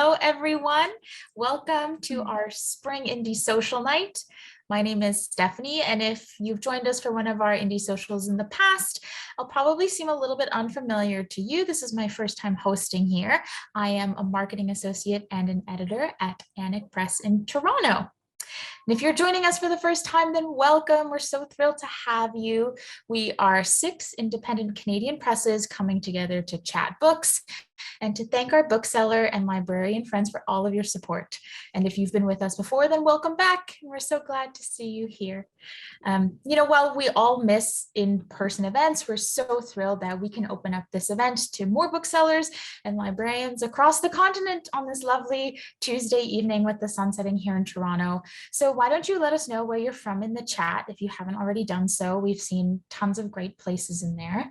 Hello, everyone. Welcome to our Spring Indie Social Night. My name is Stephanie, and if you've joined us for one of our indie socials in the past, I'll probably seem a little bit unfamiliar to you. This is my first time hosting here. I am a marketing associate and an editor at Annick Press in Toronto. And if you're joining us for the first time, then welcome. We're so thrilled to have you. We are 6 independent Canadian presses coming together to chat books and to thank our bookseller and librarian friends for all of your support. And if you've been with us before, then welcome back. We're so glad to see you here. While we all miss in-person events, we're so thrilled that we can open up this event to more booksellers and librarians across the continent on this lovely Tuesday evening with the sun setting here in Toronto. So why don't you let us know where you're from in the chat if you haven't already done so. We've seen tons of great places in there.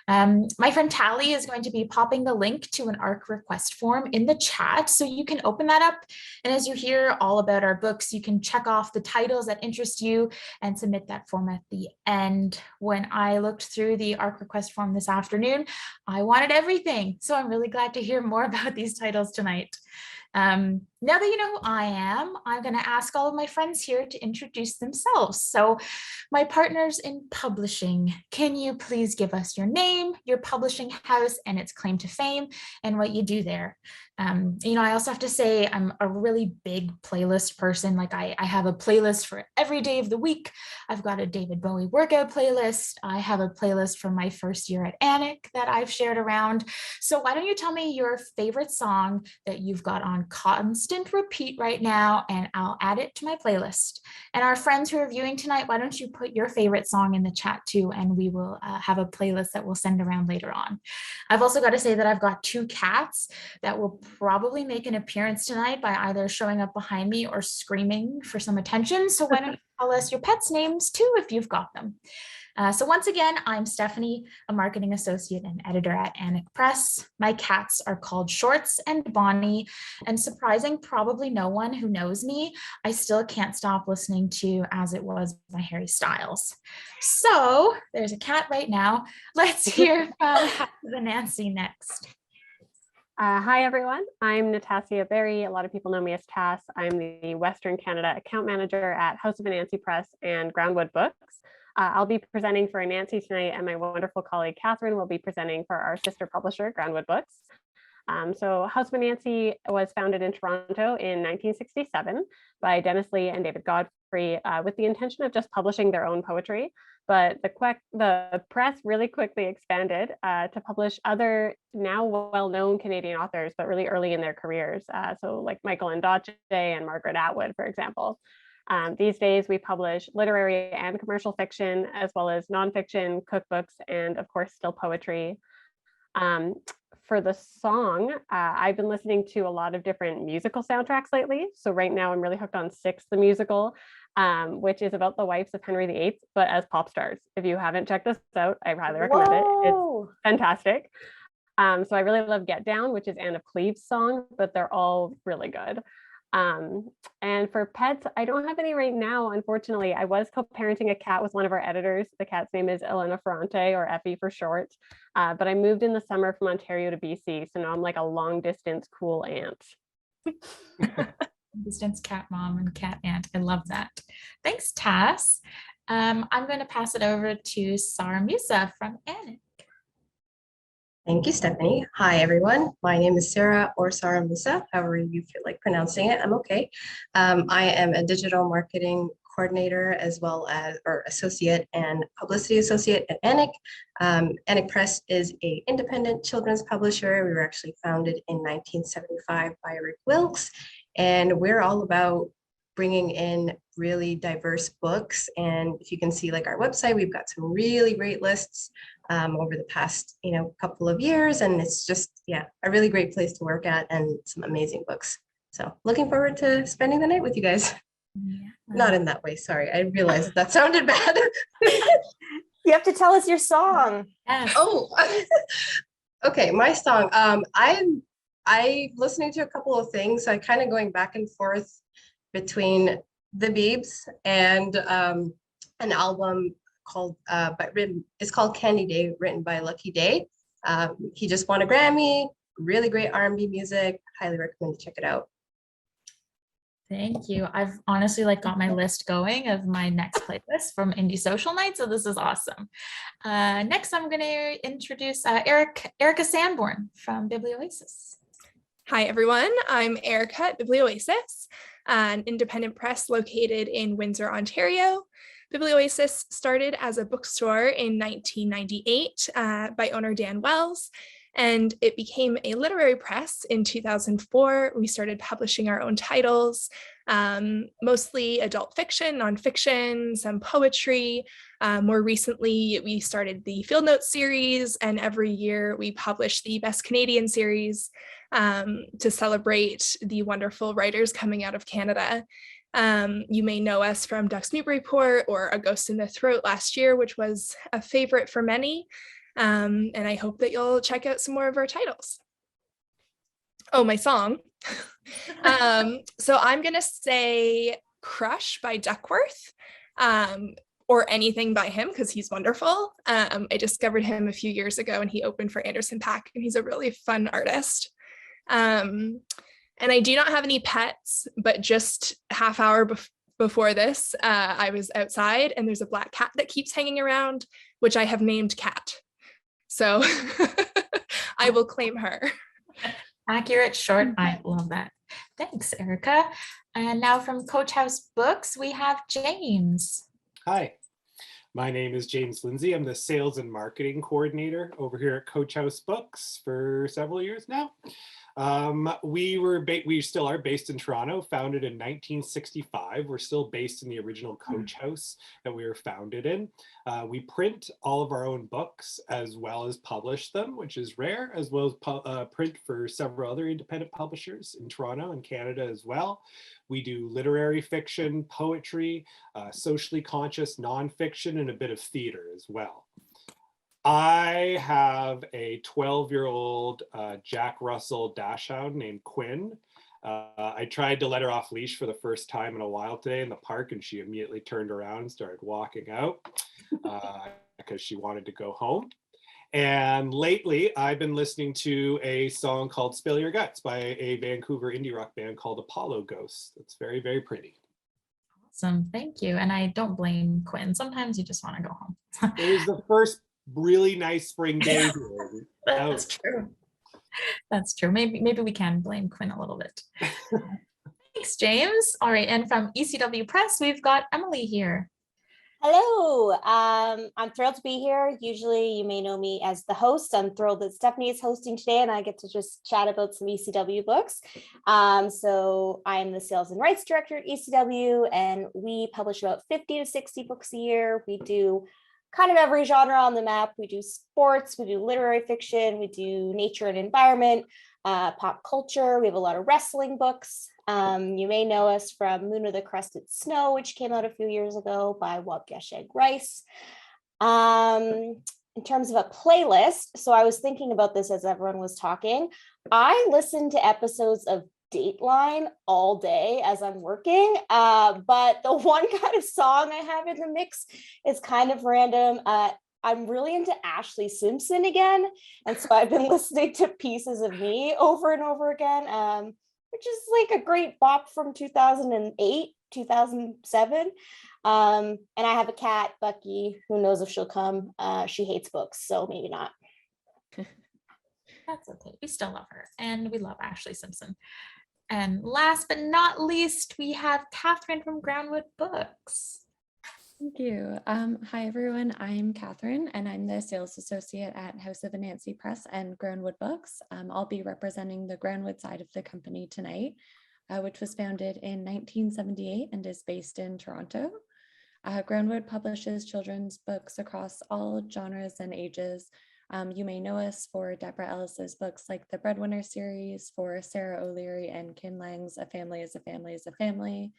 My friend Tally is going to be popping the link to an ARC request form in the chat, so you can open that up. And as you hear all about our books, you can check off the titles that interest you and submit that form at the end. When I looked through the ARC request form this afternoon, I wanted everything. So I'm really glad to hear more about these titles tonight. Now that you know who I am, I'm going to ask all of my friends here to introduce themselves. So my partners in publishing, can you please give us your name, your publishing house and its claim to fame, and what you do there? I also have to say I'm a really big playlist person. Like I have a playlist for every day of the week. I've got a David Bowie workout playlist. I have a playlist from my first year at Annick that I've shared around. So why don't you tell me your favorite song that you've got on constant repeat right now, and I'll add it to my playlist. And our friends who are viewing tonight, why don't you put your favorite song in the chat too, and we will have a playlist that we'll send around later on. I've also got to say that I've got 2 cats that will probably make an appearance tonight by either showing up behind me or screaming for some attention. So why don't you tell us your pets' names too if you've got them. So once again, I'm Stephanie, a marketing associate and editor at Annick Press. My cats are called Shorts and Bonnie, and surprising probably no one who knows me, I still can't stop listening to As It Was by Harry Styles. So there's a cat right now. Let's hear from Anansi next. Hi, everyone. I'm Natassia Berry. A lot of people know me as Tass. I'm the Western Canada account manager at House Unsettled Press and Groundwood Books. I'll be presenting for Anansi tonight, and my wonderful colleague Catherine will be presenting for our sister publisher, Groundwood Books. So House of Anansi was founded in Toronto in 1967 by Dennis Lee and David Godfrey with the intention of just publishing their own poetry. But the press really quickly expanded to publish other now well-known Canadian authors, but really early in their careers. So like Michael Ondaatje and Margaret Atwood, for example. These days, we publish literary and commercial fiction, as well as nonfiction, cookbooks, and of course, still poetry. For the song, I've been listening to a lot of different musical soundtracks lately. So right now, I'm really hooked on Six, the musical, which is about the wives of Henry VIII, but as pop stars. If you haven't checked this out, I highly recommend it. It's fantastic. So I really love Get Down, which is Anne of Cleves' song, but they're all really good. And for pets, I don't have any right now, unfortunately. I was co-parenting a cat with one of our editors. The cat's name is Elena Ferrante, or Effie for short. But I moved in the summer from Ontario to BC, so now I'm like a long distance cool aunt. Distance cat mom and cat aunt. I love that. Thanks, Tass. I'm going to pass it over to Sarah Musa from Annick. Thank you, Stephanie. Hi, everyone. My name is Sarah, or Sarah Musa, however you feel like pronouncing it. I'm okay. I am a digital marketing coordinator as well as, or associate and publicity associate at Annick. Annick Press is an independent children's publisher. We were actually founded in 1975 by Rick Wilkes, and we're all about bringing in really diverse books. And if you can see like our website, we've got some really great lists over the past, couple of years. And it's just, a really great place to work at and some amazing books. So looking forward to spending the night with you guys. Yeah. Not in that way. Sorry. I realized that sounded bad. You have to tell us your song. Yes. Oh, okay. My song. I'm listening to a couple of things. I kind of going back and forth between the Biebs and an album called it's called Candy Day, written by Lucky Day. He just won a Grammy, really great R&B music. highly recommend to check it out. Thank you. I've honestly got my list going of my next playlist from Indie Social Night, so this is awesome. Next, I'm going to introduce Erica Sanborn from Biblioasis. Hi, everyone. I'm Erica at Biblioasis, an independent press located in Windsor, Ontario. Biblioasis started as a bookstore in 1998 by owner Dan Wells, and it became a literary press in 2004. We started publishing our own titles, mostly adult fiction, nonfiction, some poetry. More recently, we started the Field Notes series, and every year we publish the Best Canadian series to celebrate the wonderful writers coming out of Canada. You may know us from Ducks Newburyport or A Ghost in the Throat last year, which was a favorite for many. And I hope that you'll check out some more of our titles. Oh, my song. So I'm going to say Crush by Duckworth, or anything by him because he's wonderful. I discovered him a few years ago and he opened for Anderson .Paak, and he's a really fun artist. And I do not have any pets, but just half hour before this, I was outside and there's a black cat that keeps hanging around, which I have named Cat. So I will claim her. Accurate, short, I love that. Thanks, Erica. And now from Coach House Books, we have James. Hi, my name is James Lindsay. I'm the sales and marketing coordinator over here at Coach House Books for several years now. We still are based in Toronto, founded in 1965. We're still based in the original Coach House that we were founded in. We print all of our own books as well as publish them, which is rare, as well as print for several other independent publishers in Toronto and Canada as well. We do literary fiction, poetry, socially conscious nonfiction, and a bit of theater as well. I have a 12-year-old Jack Russell dachshund named Quinn. I tried to let her off leash for the first time in a while today in the park, and she immediately turned around and started walking out because she wanted to go home. And lately, I've been listening to a song called Spill Your Guts by a Vancouver indie rock band called Apollo Ghosts. It's very, very pretty. Awesome, thank you. And I don't blame Quinn. Sometimes you just want to go home. It was the first really nice spring day here. That's true. That's true. Maybe we can blame Quinn a little bit. Thanks, James. All right, and from ECW Press, we've got Emily here. Hello, I'm thrilled to be here. Usually you may know me as the host. I'm thrilled that Stephanie is hosting today and I get to just chat about some ECW books. So I'm the sales and rights director at ECW, and we publish about 50 to 60 books a year. We do kind of every genre on the map. We do sports, we do literary fiction, we do nature and environment, pop culture. We have a lot of wrestling books. You may know us from Moon of the Crusted Snow, which came out a few years ago by Wabgeshig Rice. In terms of a playlist, so I was thinking about this as everyone was talking. I listen to episodes of Dateline all day as I'm working, but the one kind of song I have in the mix is kind of random. I'm really into Ashley Simpson again, and so I've been listening to Pieces of Me over and over again, which is like a great bop from 2008, 2007. And I have a cat, Bucky, who knows if she'll come. She hates books, so maybe not. That's okay. We still love her, and we love Ashley Simpson. And last but not least, we have Catherine from Groundwood Books. Thank you. Hi, everyone. I'm Catherine, and I'm the sales associate at House Ansettled Press and Groundwood Books. I'll be representing the Groundwood side of the company tonight, which was founded in 1978 and is based in Toronto. Groundwood publishes children's books across all genres and ages. You may know us for Deborah Ellis's books like the Breadwinner series, for Sarah O'Leary and Kin Lang's A Family is a Family is a Family,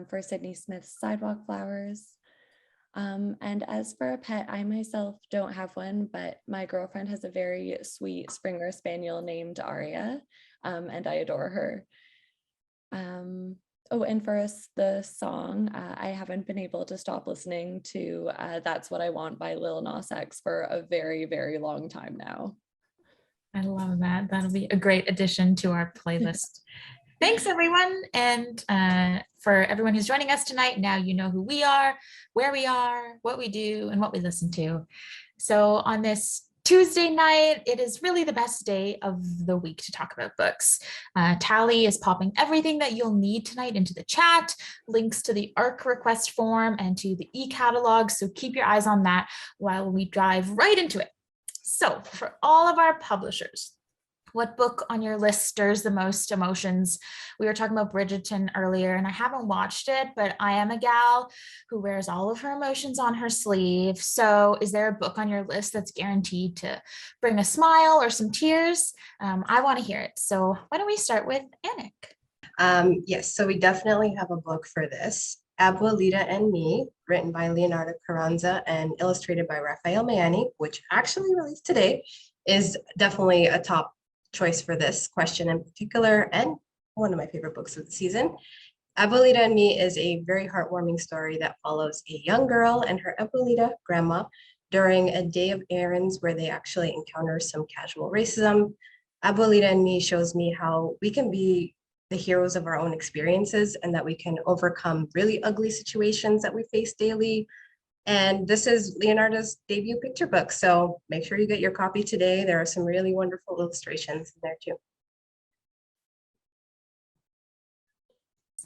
for Sydney Smith's Sidewalk Flowers. And as for a pet, I myself don't have one, but my girlfriend has a very sweet Springer Spaniel named Aria, and I adore her. Oh, and for us, the song, I haven't been able to stop listening to That's What I Want by Lil Nas X for a very, very long time now. I love that. That'll be a great addition to our playlist. Thanks, everyone. And for everyone who's joining us tonight, now you know who we are, where we are, what we do, and what we listen to. So on this Tuesday night, it is really the best day of the week to talk about books. Tally is popping everything that you'll need tonight into the chat, links to the ARC request form and to the e-catalog. So keep your eyes on that while we dive right into it. So for all of our publishers, what book on your list stirs the most emotions? We were talking about Bridgerton earlier, and I haven't watched it, but I am a gal who wears all of her emotions on her sleeve. So is there a book on your list that's guaranteed to bring a smile or some tears? I want to hear it. So why don't we start with Annick? Yes, so we definitely have a book for this. Avolida Me, written by Leonardo Carranza and illustrated by Raphael Mayani, which actually released today, is definitely a top choice for this question in particular, and one of my favorite books of the season. Avolida Me is a very heartwarming story that follows a young girl and her Abuelita grandma during a day of errands where they actually encounter some casual racism. Abuelida Me shows me how we can be the heroes of our own experiences and that we can overcome really ugly situations that we face daily. And this is Leonardo's debut picture book, so make sure you get your copy today. There are some really wonderful illustrations in there too.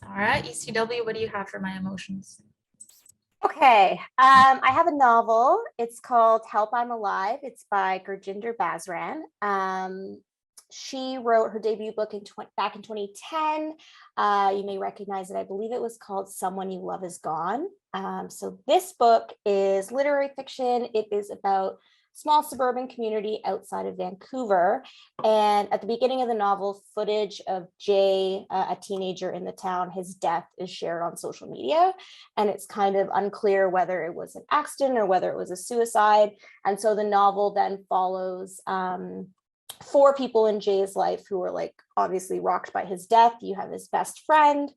All right, ECW, what do you have for my emotions? Okay, I have a novel. It's called Help, I'm Alive. It's by Gurjinder Basran. She wrote her debut book back in 2010. You may recognize it. I believe it was called Someone You Love Is Gone. So this book is literary fiction. It is about a small suburban community outside of Vancouver. And at the beginning of the novel, footage of Jay, a teenager in the town, his death is shared on social media. And it's kind of unclear whether it was an accident or whether it was a suicide. And so the novel then follows four people in Jay's life who are like obviously rocked by his death. You have his best friend,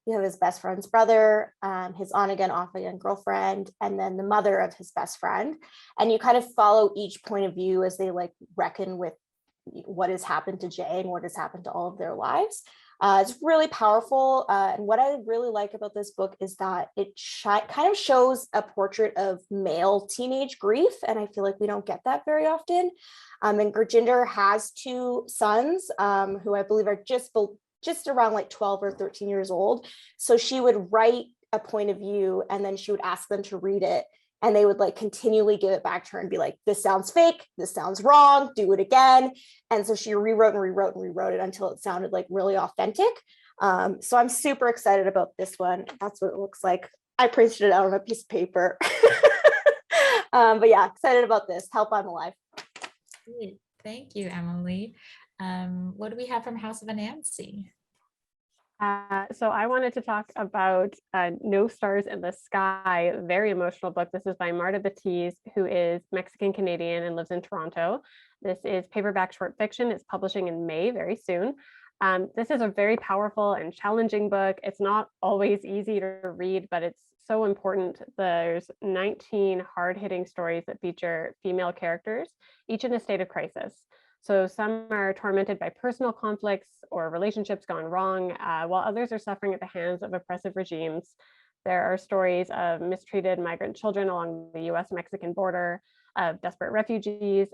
you have his best friend's brother, his on again, off again girlfriend, and then the mother of his best friend. And you kind of follow each point of view as they like reckon with what has happened to Jay and what has happened to all of their lives. It's really powerful. And what I really like about this book is that it kind of shows a portrait of male teenage grief. And I feel like we don't get that very often. And Gurjinder has two sons who I believe are just around like 12 or 13 years old. So she would write a point of view and then she would ask them to read it. And they would like continually give it back to her and be like, this sounds fake, this sounds wrong, do it again. And so she rewrote it until it sounded like really authentic. So I'm super excited about this one. That's what it looks like. I printed it out on a piece of paper. But yeah, excited about this. Help, I'm Alive. Great. Thank you, Emily. What do we have from House of Anansi? So I wanted to talk about No Stars in the Sky, a very emotional book. This is by Marta Batiz, who is Mexican-Canadian and lives in Toronto. This is paperback short fiction. It's publishing in May, very soon. This is a very powerful and challenging book. It's not always easy to read, but it's so important. There's 19 hard-hitting stories that feature female characters, each in a state of crisis. So some are tormented by personal conflicts or relationships gone wrong, while others are suffering at the hands of oppressive regimes. There are stories of mistreated migrant children along the US-Mexican border, of desperate refugees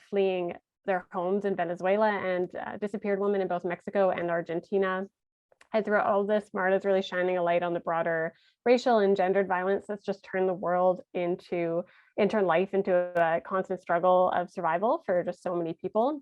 fleeing their homes in Venezuela, and disappeared women in both Mexico and Argentina. And throughout all of this, Marta's really shining a light on the broader racial and gendered violence that's just turned life into a constant struggle of survival for just so many people.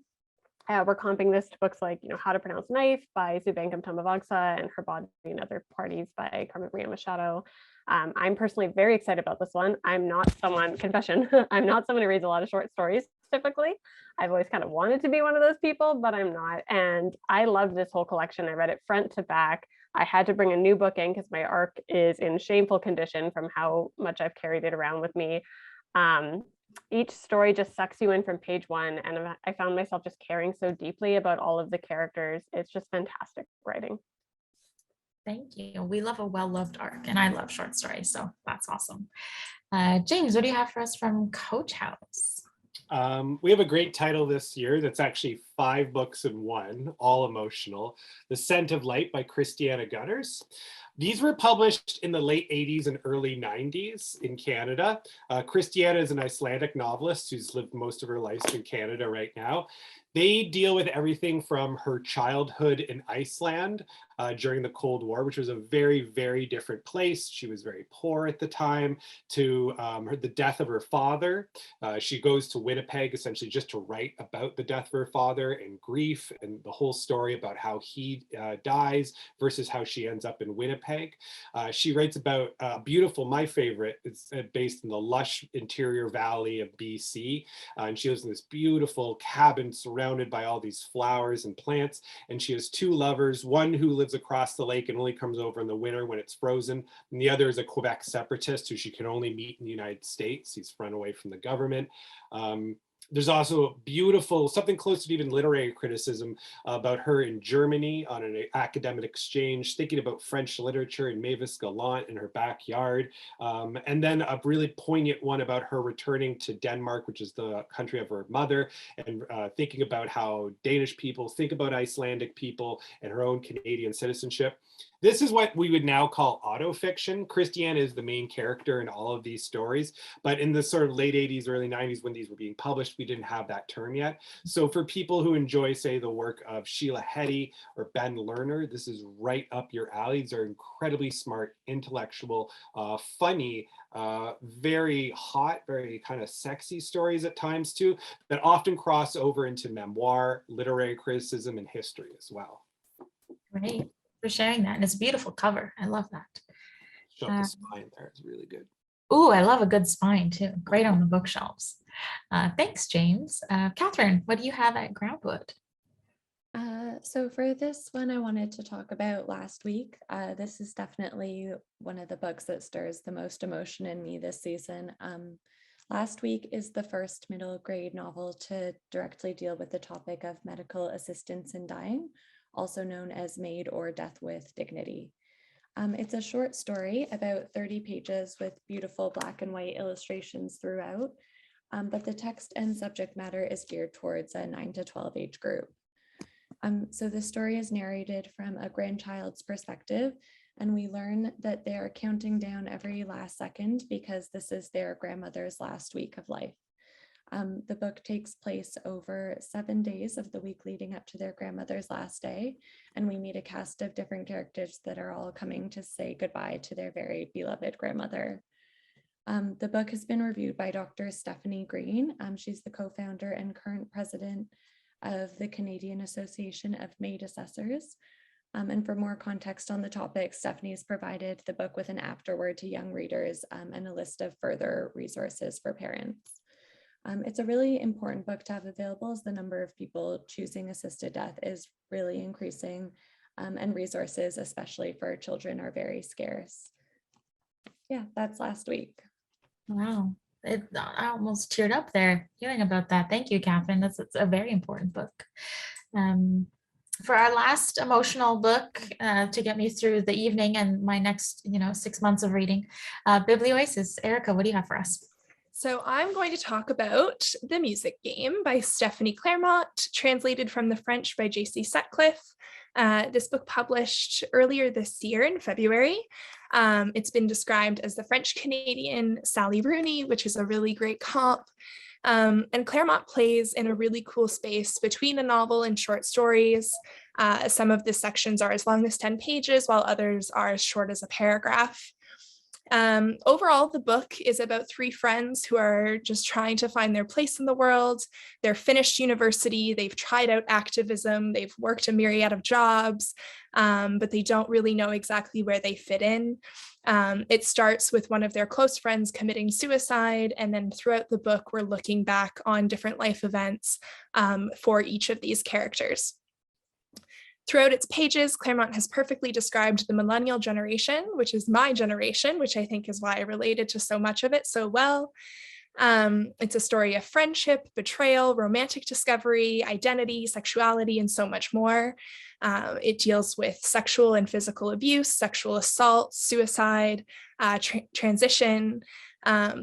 We're comping this to books like, How to Pronounce Knife by Subankam Tamavagsa and Her Body and Other Parties by Carmen Maria Machado. I'm personally very excited about this one. I'm not someone who reads a lot of short stories typically. I've always kind of wanted to be one of those people, but I'm not. And I loved this whole collection. I read it front to back. I had to bring a new book in because my ARC is in shameful condition from how much I've carried it around with me. Each story just sucks you in from page one, and I found myself just caring so deeply about all of the characters. It's just fantastic writing. Thank you. We love a well-loved ARC, and I love short stories, so that's awesome. James, what do you have for us from Coach House? We have a great title this year that's actually 5 books in one, all emotional. The Scent of Light by Christiana Gunners. These were published in the late 80s and early 90s in Canada. Christiana is an Icelandic novelist who's lived most of her life in Canada right now. They deal with everything from her childhood in Iceland during the Cold War, which was a very, very different place. She was very poor at the time, to the death of her father. She goes to Winnipeg essentially just to write about the death of her father and grief and the whole story about how he dies versus how she ends up in Winnipeg. She writes about beautiful, my favorite, it's based in the lush interior valley of BC. And she lives in this beautiful cabin surrounded by all these flowers and plants. And she has 2 lovers, one who lives across the lake and only comes over in the winter when it's frozen. And the other is a Quebec separatist who she can only meet in the United States. He's run away from the government. There's also a beautiful, something close to even literary criticism about her in Germany on an academic exchange, thinking about French literature and Mavis Gallant in her backyard. And then a really poignant one about her returning to Denmark, which is the country of her mother, and thinking about how Danish people think about Icelandic people and her own Canadian citizenship. This is what we would now call autofiction. Christiana is the main character in all of these stories, but in the sort of late 80s, early 90s, when these were being published, we didn't have that term yet. So for people who enjoy, say, the work of Sheila Heti or Ben Lerner, this is right up your alley. These are incredibly smart, intellectual, funny, very hot, very kind of sexy stories at times too, that often cross over into memoir, literary criticism, and history as well. Great for sharing that. And it's a beautiful cover. I love that. Show the spine there. It's really good. Ooh, I love a good spine too. Great on the bookshelves. Thanks, James. Catherine, what do you have at Groundwood? So for this one, I wanted to talk about last week. This is definitely one of the books that stirs the most emotion in me this season. Last week is the first middle grade novel to directly deal with the topic of medical assistance in dying, also known as Made or Death with Dignity. It's a short story, about 30 pages with beautiful black and white illustrations throughout, but the text and subject matter is geared towards a 9 to 12 age group. So the story is narrated from a grandchild's perspective, and we learn that they're counting down every last second because this is their grandmother's last week of life. The book takes place over 7 days of the week leading up to their grandmother's last day, and we meet a cast of different characters that are all coming to say goodbye to their very beloved grandmother. The book has been reviewed by Dr. Stephanie Green. She's the co-founder and current president of the Canadian Association of Maid Assessors. And for more context on the topic, Stephanie's provided the book with an afterword to young readers and a list of further resources for parents. It's a really important book to have available as the number of people choosing assisted death is really increasing, and resources, especially for children, are very scarce. Yeah, that's last week. Wow, I almost teared up there hearing about that. Thank you, Catherine. It's a very important book. For our last emotional book to get me through the evening and my next 6 months of reading, Biblioasis. Erica, what do you have for us? So I'm going to talk about The Music Game by Stephanie Claremont, translated from the French by J.C. Sutcliffe. This book published earlier this year in February. It's been described as the French-Canadian Sally Rooney, which is a really great comp. And Claremont plays in a really cool space between a novel and short stories. Some of the sections are as long as 10 pages, while others are as short as a paragraph. Overall, the book is about 3 friends who are just trying to find their place in the world. They're finished university, they've tried out activism, they've worked a myriad of jobs, but they don't really know exactly where they fit in. It starts with one of their close friends committing suicide, and then throughout the book, we're looking back on different life events for each of these characters. Throughout its pages, Claremont has perfectly described the millennial generation, which is my generation, which I think is why I related to so much of it so well. It's a story of friendship, betrayal, romantic discovery, identity, sexuality, and so much more. It deals with sexual and physical abuse, sexual assault, suicide, transition.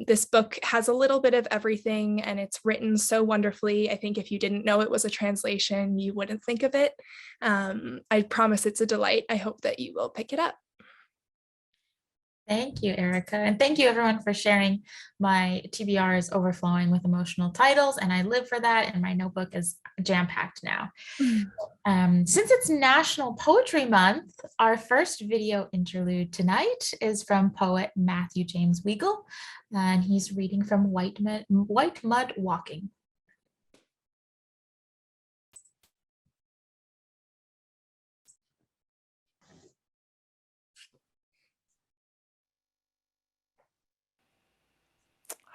This book has a little bit of everything and it's written so wonderfully. I think if you didn't know it was a translation, you wouldn't think of it. I promise it's a delight. I hope that you will pick it up. Thank you, Erica. And thank you everyone for sharing. My TBR is overflowing with emotional titles and I live for that, and my notebook is jam-packed now. Since it's National Poetry Month, our first video interlude tonight is from poet Matthew James Weigel, and he's reading from White Mud Walking.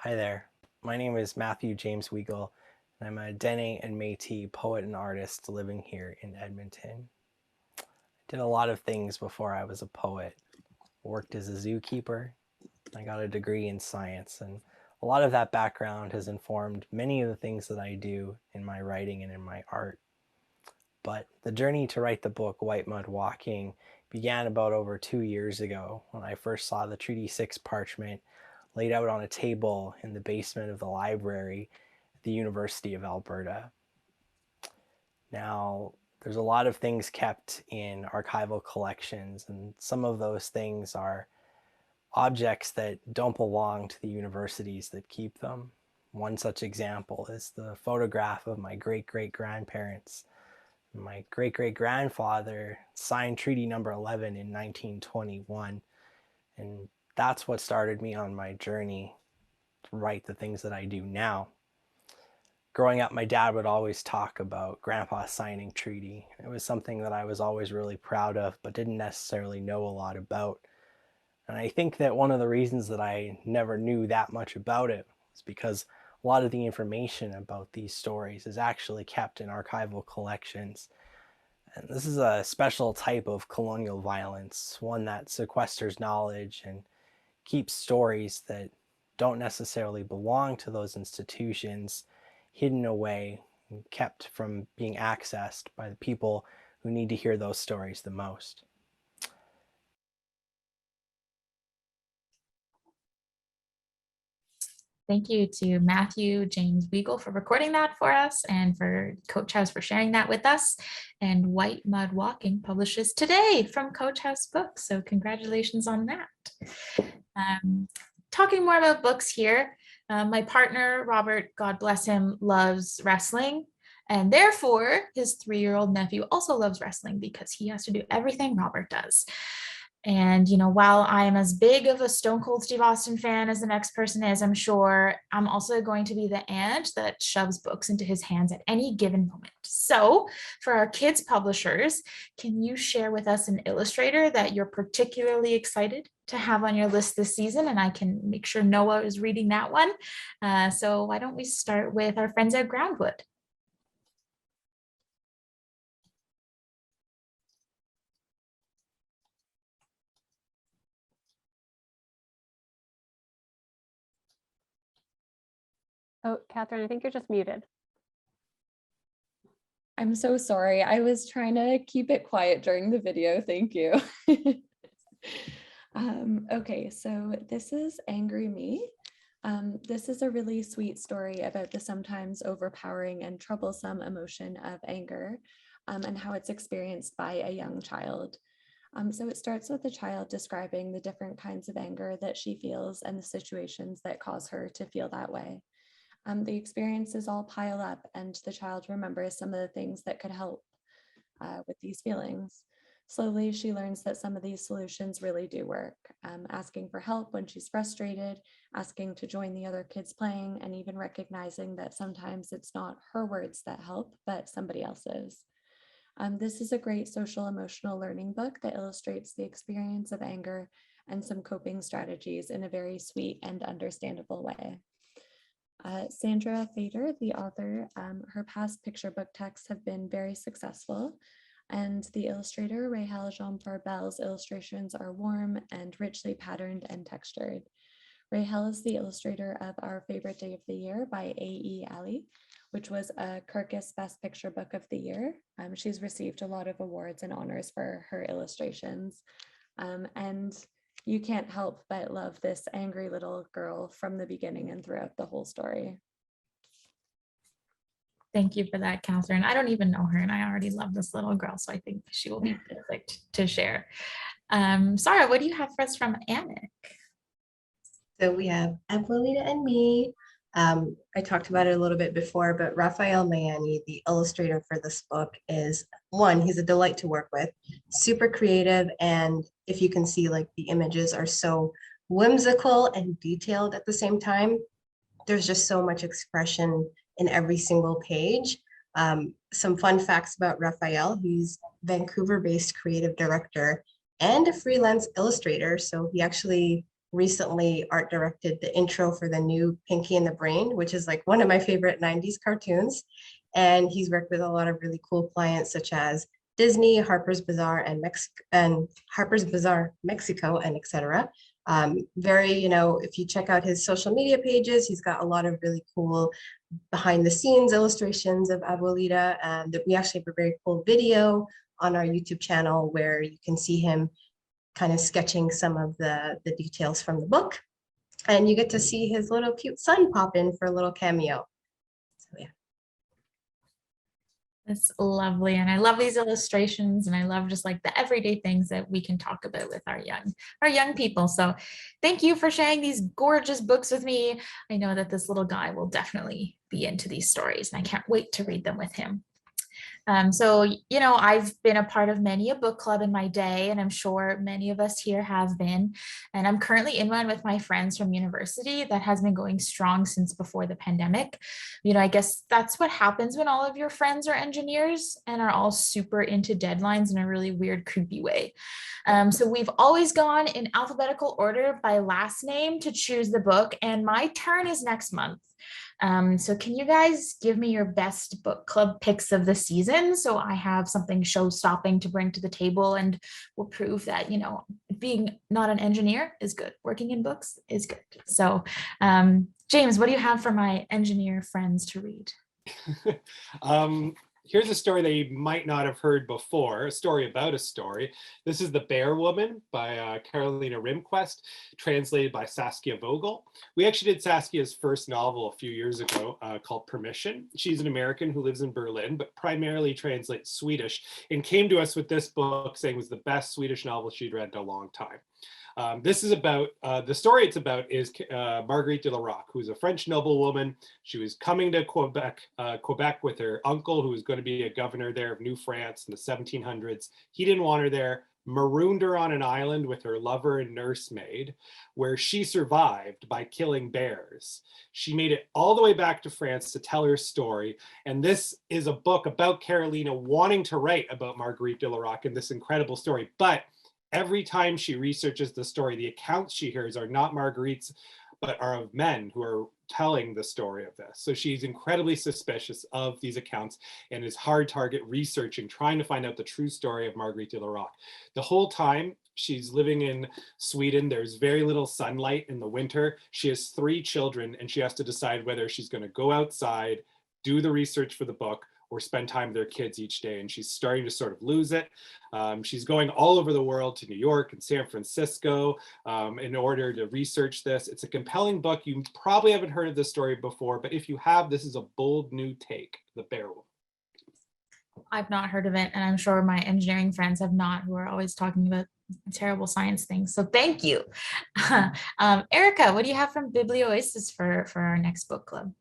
Hi there, my name is Matthew James Weigel, and I'm a Dene and Métis poet and artist living here in Edmonton. I did a lot of things before I was a poet. Worked as a zookeeper, I got a degree in science, and a lot of that background has informed many of the things that I do in my writing and in my art. But the journey to write the book White Mud Walking began about over 2 years ago when I first saw the Treaty 6 parchment laid out on a table in the basement of the library at the University of Alberta. Now, there's a lot of things kept in archival collections, and some of those things are objects that don't belong to the universities that keep them. One such example is the photograph of my great-great-grandparents. My great-great-grandfather signed Treaty Number 11 in 1921, and that's what started me on my journey to write the things that I do now. Growing up, my dad would always talk about Grandpa signing treaty. It was something that I was always really proud of, but didn't necessarily know a lot about. And I think that one of the reasons that I never knew that much about it was because a lot of the information about these stories is actually kept in archival collections. And this is a special type of colonial violence, one that sequesters knowledge and keeps stories that don't necessarily belong to those institutions hidden away and kept from being accessed by the people who need to hear those stories the most. Thank you to Matthew James Weigel for recording that for us, and for Coach House for sharing that with us. And White Mud Walking publishes today from Coach House Books, so congratulations on that. Talking more about books here, my partner, Robert, God bless him, loves wrestling. And therefore, his 3-year-old nephew also loves wrestling because he has to do everything Robert does. And, while I am as big of a Stone Cold Steve Austin fan as the next person is, I'm sure I'm also going to be the aunt that shoves books into his hands at any given moment. So for our kids publishers, can you share with us an illustrator that you're particularly excited to have on your list this season? And I can make sure Noah is reading that one. So why don't we start with our friends at Groundwood? Oh, Catherine, I think you're just muted. I'm so sorry. I was trying to keep it quiet during the video. Thank you. Okay, so this is Angry Me. This is a really sweet story about the sometimes overpowering and troublesome emotion of anger, and how it's experienced by a young child. So it starts with the child describing the different kinds of anger that she feels and the situations that cause her to feel that way. The experiences all pile up, and the child remembers some of the things that could help with these feelings. Slowly, she learns that some of these solutions really do work, asking for help when she's frustrated, asking to join the other kids playing, and even recognizing that sometimes it's not her words that help, but somebody else's. This is a great social emotional learning book that illustrates the experience of anger and some coping strategies in a very sweet and understandable way. Sandra Fader, the author, her past picture book texts have been very successful, and the illustrator, Rahel Jean Barbel's illustrations are warm and richly patterned and textured. Rahel is the illustrator of Our Favorite Day of the Year by A.E. Ali, which was a Kirkus Best Picture Book of the Year. She's received a lot of awards and honors for her illustrations. And you can't help but love this angry little girl from the beginning and throughout the whole story. Thank you for that, Catherine. I don't even know her, and I already love this little girl, so I think she will be perfect to share. Sarah, what do you have for us from Annick? So we have Avolida Me. I talked about it a little bit before, but Raphael Mayani, the illustrator for this book, is one, he's a delight to work with, super creative. And if you can see, like, the images are so whimsical and detailed at the same time. There's just so much expression in every single page. Some fun facts about Raphael: he's Vancouver-based creative director and a freelance illustrator. So he actually recently art directed the intro for the new Pinky and the Brain, which is like one of my favorite 90s cartoons. And he's worked with a lot of really cool clients such as Disney, Harper's Bazaar, and Mexico, and etc. Very, if you check out his social media pages, he's got a lot of really cool behind the scenes illustrations of Abuelita. And we actually have a very cool video on our YouTube channel where you can see him kind of sketching some of the details from the book. And you get to see his little cute son pop in for a little cameo. So yeah. That's lovely. And I love these illustrations, and I love just like the everyday things that we can talk about with our young people. So thank you for sharing these gorgeous books with me. I know that this little guy will definitely be into these stories, and I can't wait to read them with him. So, I've been a part of many a book club in my day, and I'm sure many of us here have been. And I'm currently in one with my friends from university that has been going strong since before the pandemic. I guess that's what happens when all of your friends are engineers and are all super into deadlines in a really weird, creepy way. So we've always gone in alphabetical order by last name to choose the book, and my turn is next month. So can you guys give me your best book club picks of the season, so I have something show-stopping to bring to the table and will prove that, being not an engineer is good. Working in books is good. So James, what do you have for my engineer friends to read? Here's a story that you might not have heard before, a story about a story. This is The Bear Woman by Carolina Rimquist, translated by Saskia Vogel. We actually did Saskia's first novel a few years ago called Permission. She's an American who lives in Berlin, but primarily translates Swedish, and came to us with this book saying it was the best Swedish novel she'd read in a long time. This is about, the story it's about is Marguerite de la Roque, who's a French noblewoman. She was coming to Quebec with her uncle, who was going to be a governor there of New France in the 1700s. He didn't want her there, marooned her on an island with her lover and nursemaid, where she survived by killing bears. She made it all the way back to France to tell her story. And this is a book about Carolina wanting to write about Marguerite de la Roque and this incredible story. But every time she researches the story, the accounts she hears are not Marguerite's, but are of men who are telling the story of this. So she's incredibly suspicious of these accounts and is hard target researching, trying to find out the true story of Marguerite de la Roque. The whole time she's living in Sweden, there's very little sunlight in the winter. She has 3 children, and she has to decide whether she's going to go outside, do the research for the book, or spend time with their kids each day. And she's starting to sort of lose it. She's going all over the world to New York and San Francisco in order to research this. It's a compelling book. You probably haven't heard of this story before, but if you have, this is a bold new take, The Bear Woman. I've not heard of it, and I'm sure my engineering friends have not, who are always talking about terrible science things. So thank you. Erica, what do you have from Biblioasis for our next book club?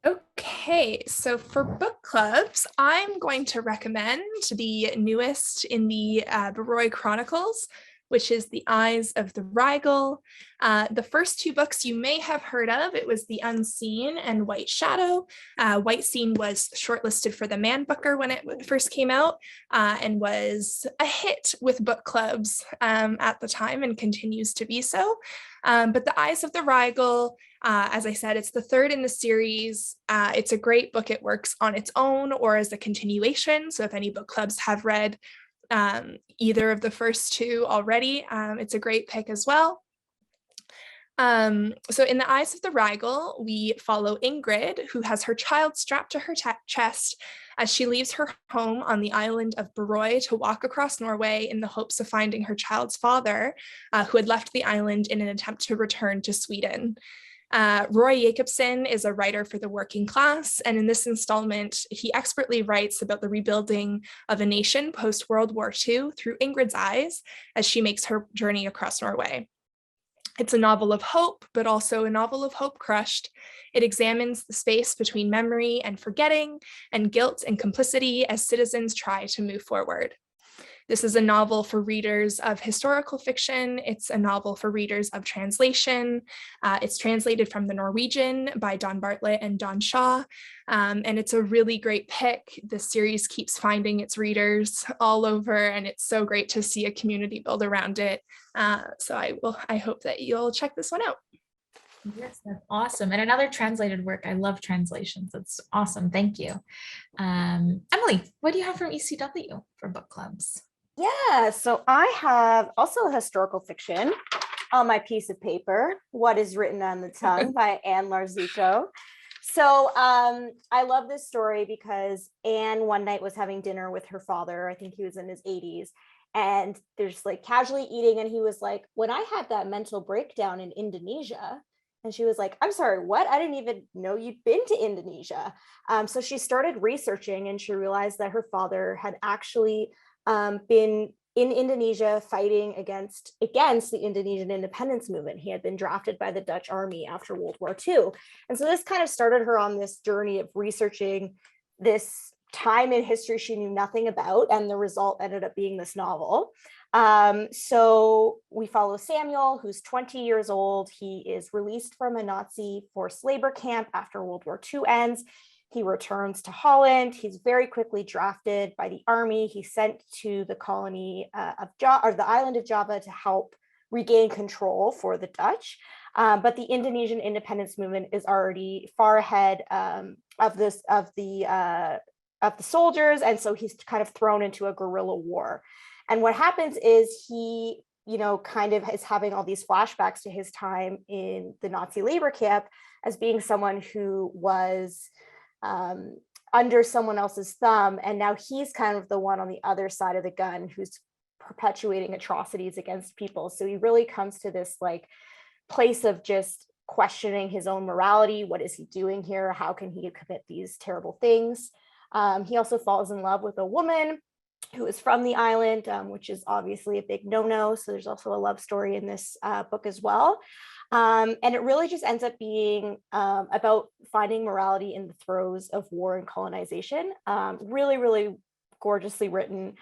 Okay, so for book clubs, I'm going to recommend the newest in the Baroy Chronicles, which is The Eyes of the Rigel. The first 2 books you may have heard of. It was The Unseen and White Shadow. White Scene was shortlisted for the Man Booker when it first came out and was a hit with book clubs at the time and continues to be so. But The Eyes of the Rigel, as I said, it's the 3rd in the series. It's a great book. It works on its own or as a continuation. So if any book clubs have read either of the first 2 already, it's a great pick as well. So in The Eyes of the Rigel, we follow Ingrid, who has her child strapped to her chest as she leaves her home on the island of Baroi to walk across Norway in the hopes of finding her child's father, who had left the island in an attempt to return to Sweden. Roy Jacobson is a writer for the working class, and in this installment, he expertly writes about the rebuilding of a nation post-World War II through Ingrid's eyes as she makes her journey across Norway. It's a novel of hope, but also a novel of hope crushed. It examines the space between memory and forgetting, and guilt and complicity as citizens try to move forward. This is a novel for readers of historical fiction. It's a novel for readers of translation. It's translated from the Norwegian by Don Bartlett and Don Shaw, and it's a really great pick. The series keeps finding its readers all over, and it's so great to see a community build around it. So I hope that you'll check this one out. Yes, that's awesome. And another translated work. I love translations. That's awesome. Thank you. Emily, what do you have from ECW for book clubs? Yeah, so I have also a historical fiction on my piece of paper, What is Written on the Tongue by Anne Larzuko. So I love this story because Anne one night was having dinner with her father. I think he was in his 80s. And they're just like casually eating. And he was like, when I had that mental breakdown in Indonesia, and she was like, I'm sorry, what? I didn't even know you'd been to Indonesia. So she started researching and she realized that her father had actually been in Indonesia fighting against the Indonesian independence movement. He had been drafted by the Dutch army after World War II. And so this kind of started her on this journey of researching this time in history she knew nothing about, and the result ended up being this novel. So we follow Samuel, who's 20 years old. He is released from a Nazi forced labor camp after World War II ends. He returns to Holland. He's very quickly drafted by the army. He's sent to the colony of the island of Java to help regain control for the Dutch. But the Indonesian independence movement is already far ahead of the soldiers, and so he's kind of thrown into a guerrilla war. And what happens is he, kind of is having all these flashbacks to his time in the Nazi labor camp as being someone who was under someone else's thumb, and now he's kind of the one on the other side of the gun who's perpetuating atrocities against people. So he really comes to this like place of just questioning his own morality. What is he doing here? How can he commit these terrible things? He also falls in love with a woman who is from the island, which is obviously a big no-no. So there's also a love story in this book as well. And it really just ends up being about finding morality in the throes of war and colonization. Really, really gorgeously written.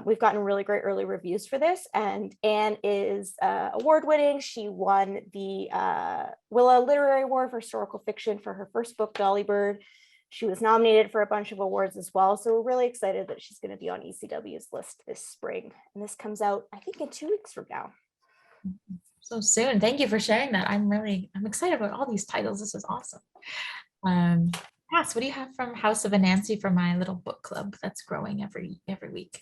We've gotten really great early reviews for this, and Anne is award-winning. She won the Willa Literary Award for historical fiction for her first book, Dolly Bird. She was nominated for a bunch of awards as well. So we're really excited that she's going to be on ECW's list this spring. And this comes out, I think, in 2 weeks from now. So soon. Thank you for sharing that. I'm excited about all these titles. This is awesome. Cass, what do you have from House of Anansi for my little book club that's growing every week?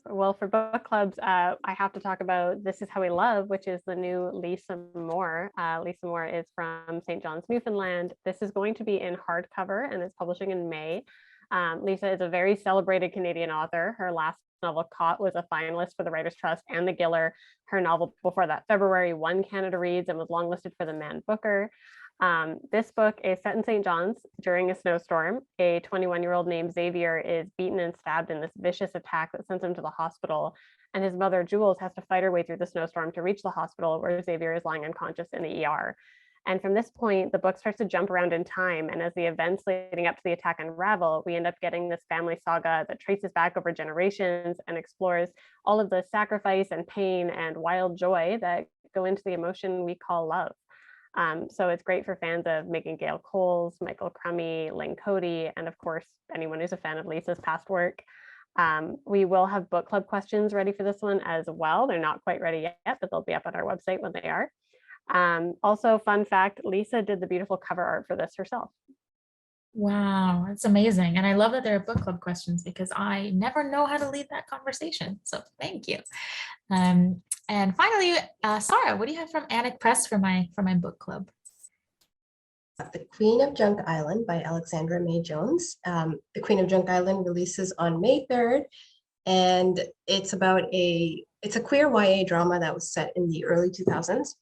Well, for book clubs, I have to talk about This Is How We Love, which is the new Lisa Moore. Lisa Moore is from St. John's, Newfoundland. This is going to be in hardcover and it's publishing in May. Lisa is a very celebrated Canadian author. Her last novel, Caught, was a finalist for the Writers' Trust and the Giller. Her novel before that, February, won Canada Reads and was longlisted for the Man Booker. This book is set in St. John's during a snowstorm. A 21-year-old named Xavier is beaten and stabbed in this vicious attack that sends him to the hospital. And his mother, Jules, has to fight her way through the snowstorm to reach the hospital where Xavier is lying unconscious in the ER. And from this point, the book starts to jump around in time. And as the events leading up to the attack unravel, we end up getting this family saga that traces back over generations and explores all of the sacrifice and pain and wild joy that go into the emotion we call love. So it's great for fans of Megan Gale Coles, Michael Crummy, Lynn Cody, and of course, anyone who's a fan of Lisa's past work. We will have book club questions ready for this one as well. They're not quite ready yet, but they'll be up on our website when they are. Also, fun fact, Lisa did the beautiful cover art for this herself. Wow, that's amazing. And I love that there are book club questions because I never know how to lead that conversation. So thank you. And finally, Sarah, what do you have from Annick Press for my book club? The Queen of Junk Island by Alexandra May Jones. The Queen of Junk Island releases on May 3rd, and it's a queer YA drama that was set in the early 2000s,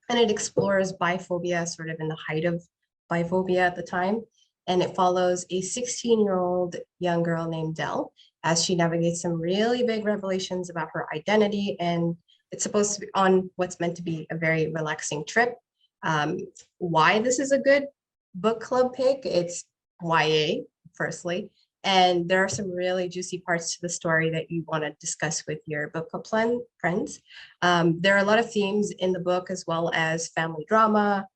and it explores biphobia sort of in the height of biphobia at the time. And it follows a 16-year-old young girl named Dell as she navigates some really big revelations about her identity. And it's supposed to be on what's meant to be a very relaxing trip. Why this is a good book club pick, it's YA, firstly. And there are some really juicy parts to the story that you want to discuss with your book club friends. There are a lot of themes in the book, as well as family drama,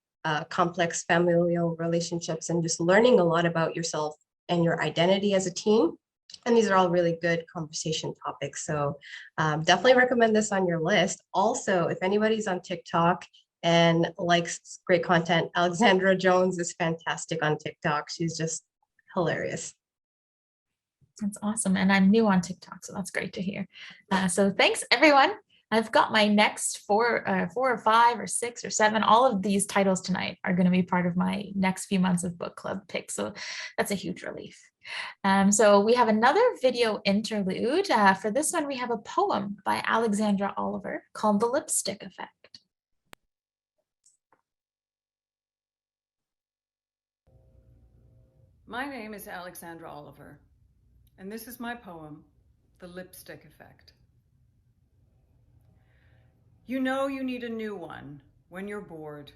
complex familial relationships, and just learning a lot about yourself and your identity as a teen. And these are all really good conversation topics. So definitely recommend this on your list. Also, if anybody's on TikTok and likes great content, Alexandra Jones is fantastic on TikTok. She's just hilarious. That's awesome. And I'm new on TikTok, so that's great to hear. So thanks, everyone. I've got my next four or five or six or seven. All of these titles tonight are going to be part of my next few months of book club picks. So that's a huge relief. So we have another video interlude. For this one, we have a poem by Alexandra Oliver called The Lipstick Effect. My name is Alexandra Oliver, and this is my poem, The Lipstick Effect. You know you need a new one when you're bored,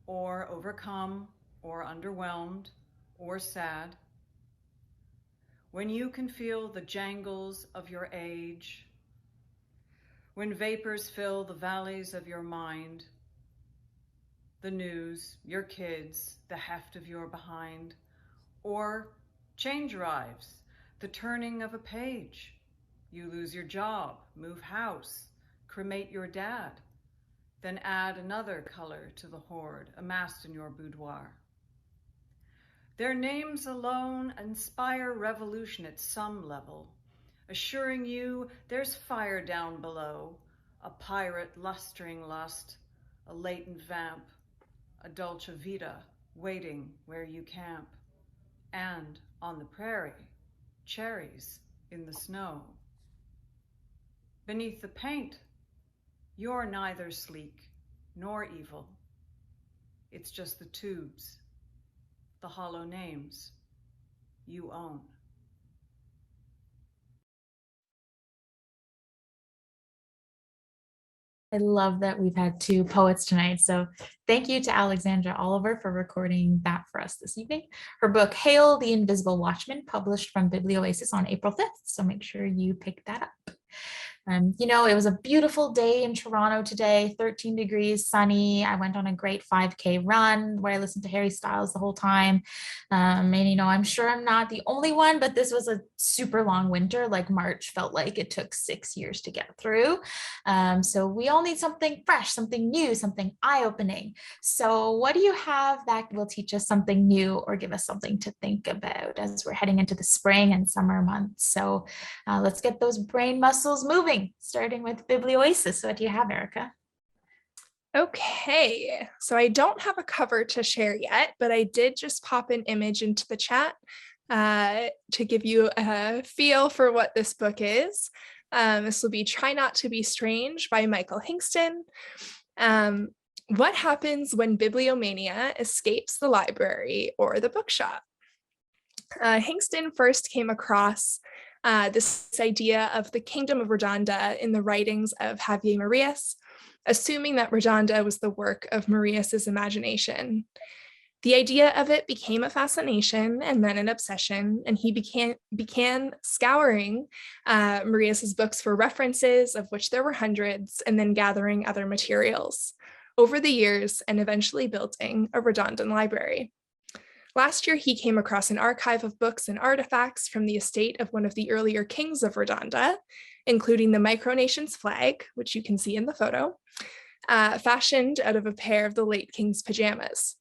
or overcome, or underwhelmed, or sad. When you can feel the jangles of your age, when vapors fill the valleys of your mind, the news, your kids, the heft of your behind, or change arrives, the turning of a page. You lose your job, move house, cremate your dad, then add another color to the hoard amassed in your boudoir. Their names alone inspire revolution at some level, assuring you there's fire down below, a pirate lustering lust, a latent vamp, a dolce vita waiting where you camp, and on the prairie, cherries in the snow. Beneath the paint, you're neither sleek nor evil. It's just the tubes, the hollow names you own. I love that we've had two poets tonight. So thank you to Alexandra Oliver for recording that for us this evening. Her book, Hail the Invisible Watchman, published from Biblioasis on April 5th. So make sure you pick that up. You know, it was a beautiful day in Toronto today, 13 degrees, sunny. I went on a great 5K run where I listened to Harry Styles the whole time. And, you know, I'm sure I'm not the only one, but this was a super long winter. Like March felt like it took 6 years to get through. So we all need something fresh, something new, something eye-opening. So what do you have that will teach us something new or give us something to think about as we're heading into the spring and summer months? So let's get those brain muscles moving, starting with Biblioasis. So what do you have, Erica? Okay, so I don't have a cover to share yet, but I did just pop an image into the chat to give you a feel for what this book is. This will be Try Not to Be Strange by Michael Hingston. What happens when bibliomania escapes the library or the bookshop? Hingston first came across this idea of the kingdom of Redonda in the writings of Javier Marias, assuming that Redonda was the work of Marias's imagination. The idea of it became a fascination and then an obsession, and he began scouring Marias's books for references, of which there were hundreds, and then gathering other materials over the years and eventually building a Redondan library. Last year, he came across an archive of books and artifacts from the estate of one of the earlier kings of Redonda, including the Micronation's flag, which you can see in the photo, fashioned out of a pair of the late king's pajamas.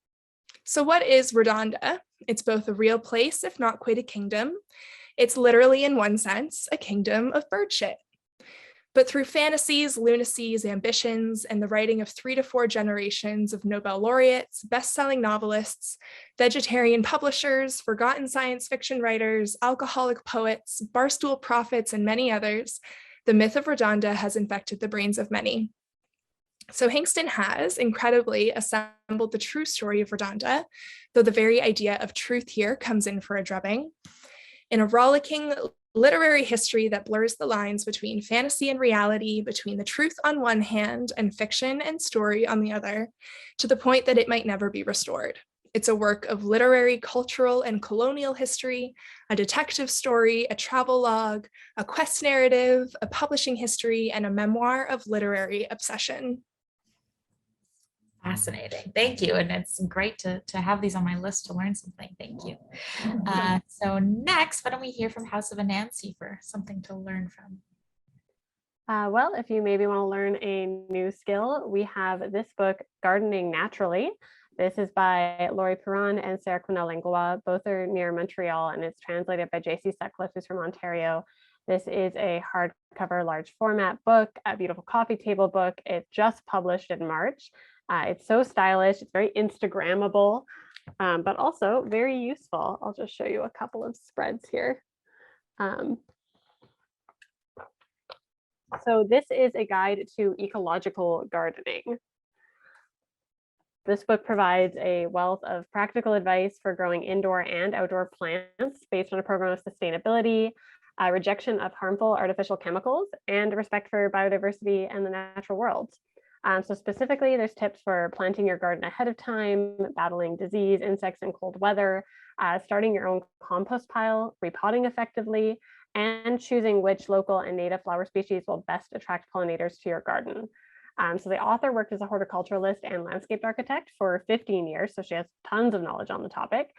So what is Redonda? It's both a real place, if not quite a kingdom. It's literally, in one sense, a kingdom of bird shit. But through fantasies, lunacies, ambitions, and the writing of 3 to 4 generations of Nobel laureates, best-selling novelists, vegetarian publishers, forgotten science fiction writers, alcoholic poets, barstool prophets, and many others, the myth of Redonda has infected the brains of many. So Hingston has, incredibly, assembled the true story of Redonda, though the very idea of truth here comes in for a drubbing, in a rollicking literary history that blurs the lines between fantasy and reality, between the truth on one hand and fiction and story on the other, to the point that it might never be restored. It's a work of literary, cultural, and colonial history, a detective story, a travel log, a quest narrative, a publishing history, and a memoir of literary obsession. Fascinating. Thank you. And it's great to have these on my list to learn something. Thank you. So next, why don't we hear from House of Anansi for something to learn from? Well, if you maybe want to learn a new skill, we have this book, Gardening Naturally. This is by Laurie Perron and Sarah Quinnell-Langlois. Both are near Montreal, and it's translated by JC Sutcliffe, who's from Ontario. This is a hardcover, large format book, a beautiful coffee table book. It just published in March. It's so stylish, it's very Instagrammable, but also very useful. I'll just show you a couple of spreads here. So this is a guide to ecological gardening. This book provides a wealth of practical advice for growing indoor and outdoor plants based on a program of sustainability, rejection of harmful artificial chemicals, and respect for biodiversity and the natural world. So specifically, there's tips for planting your garden ahead of time, battling disease, insects, and cold weather, starting your own compost pile, repotting effectively, and choosing which local and native flower species will best attract pollinators to your garden. So the author worked as a horticulturalist and landscape architect for 15 years, so she has tons of knowledge on the topic.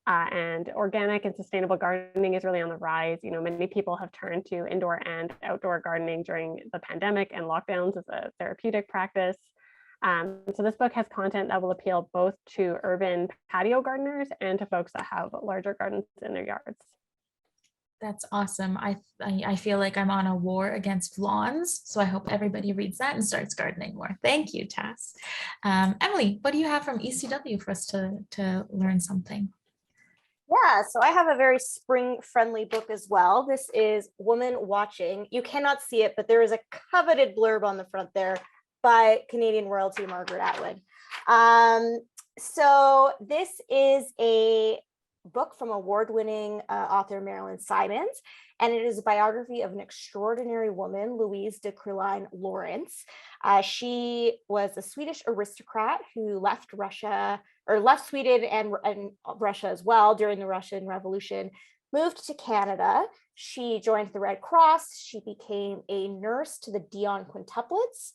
And organic and sustainable gardening is really on the rise. You know, many people have turned to indoor and outdoor gardening during the pandemic and lockdowns as a therapeutic practice. So this book has content that will appeal both to urban patio gardeners and to folks that have larger gardens in their yards. That's awesome. I feel like I'm on a war against lawns, so I hope everybody reads that and starts gardening more. Thank you, Tess. Emily, what do you have from ECW for us to learn something? Yeah, so I have a very spring-friendly book as well. This is Woman Watching. You cannot see it, but there is a coveted blurb on the front there by Canadian royalty Margaret Atwood. So this is a book from award-winning author Marilyn Simons, and it is a biography of an extraordinary woman, Louise de Crillon Lawrence. She was a Swedish aristocrat who left Sweden and Russia as well during the Russian Revolution, moved to Canada. She joined the Red Cross. She became a nurse to the Dion quintuplets.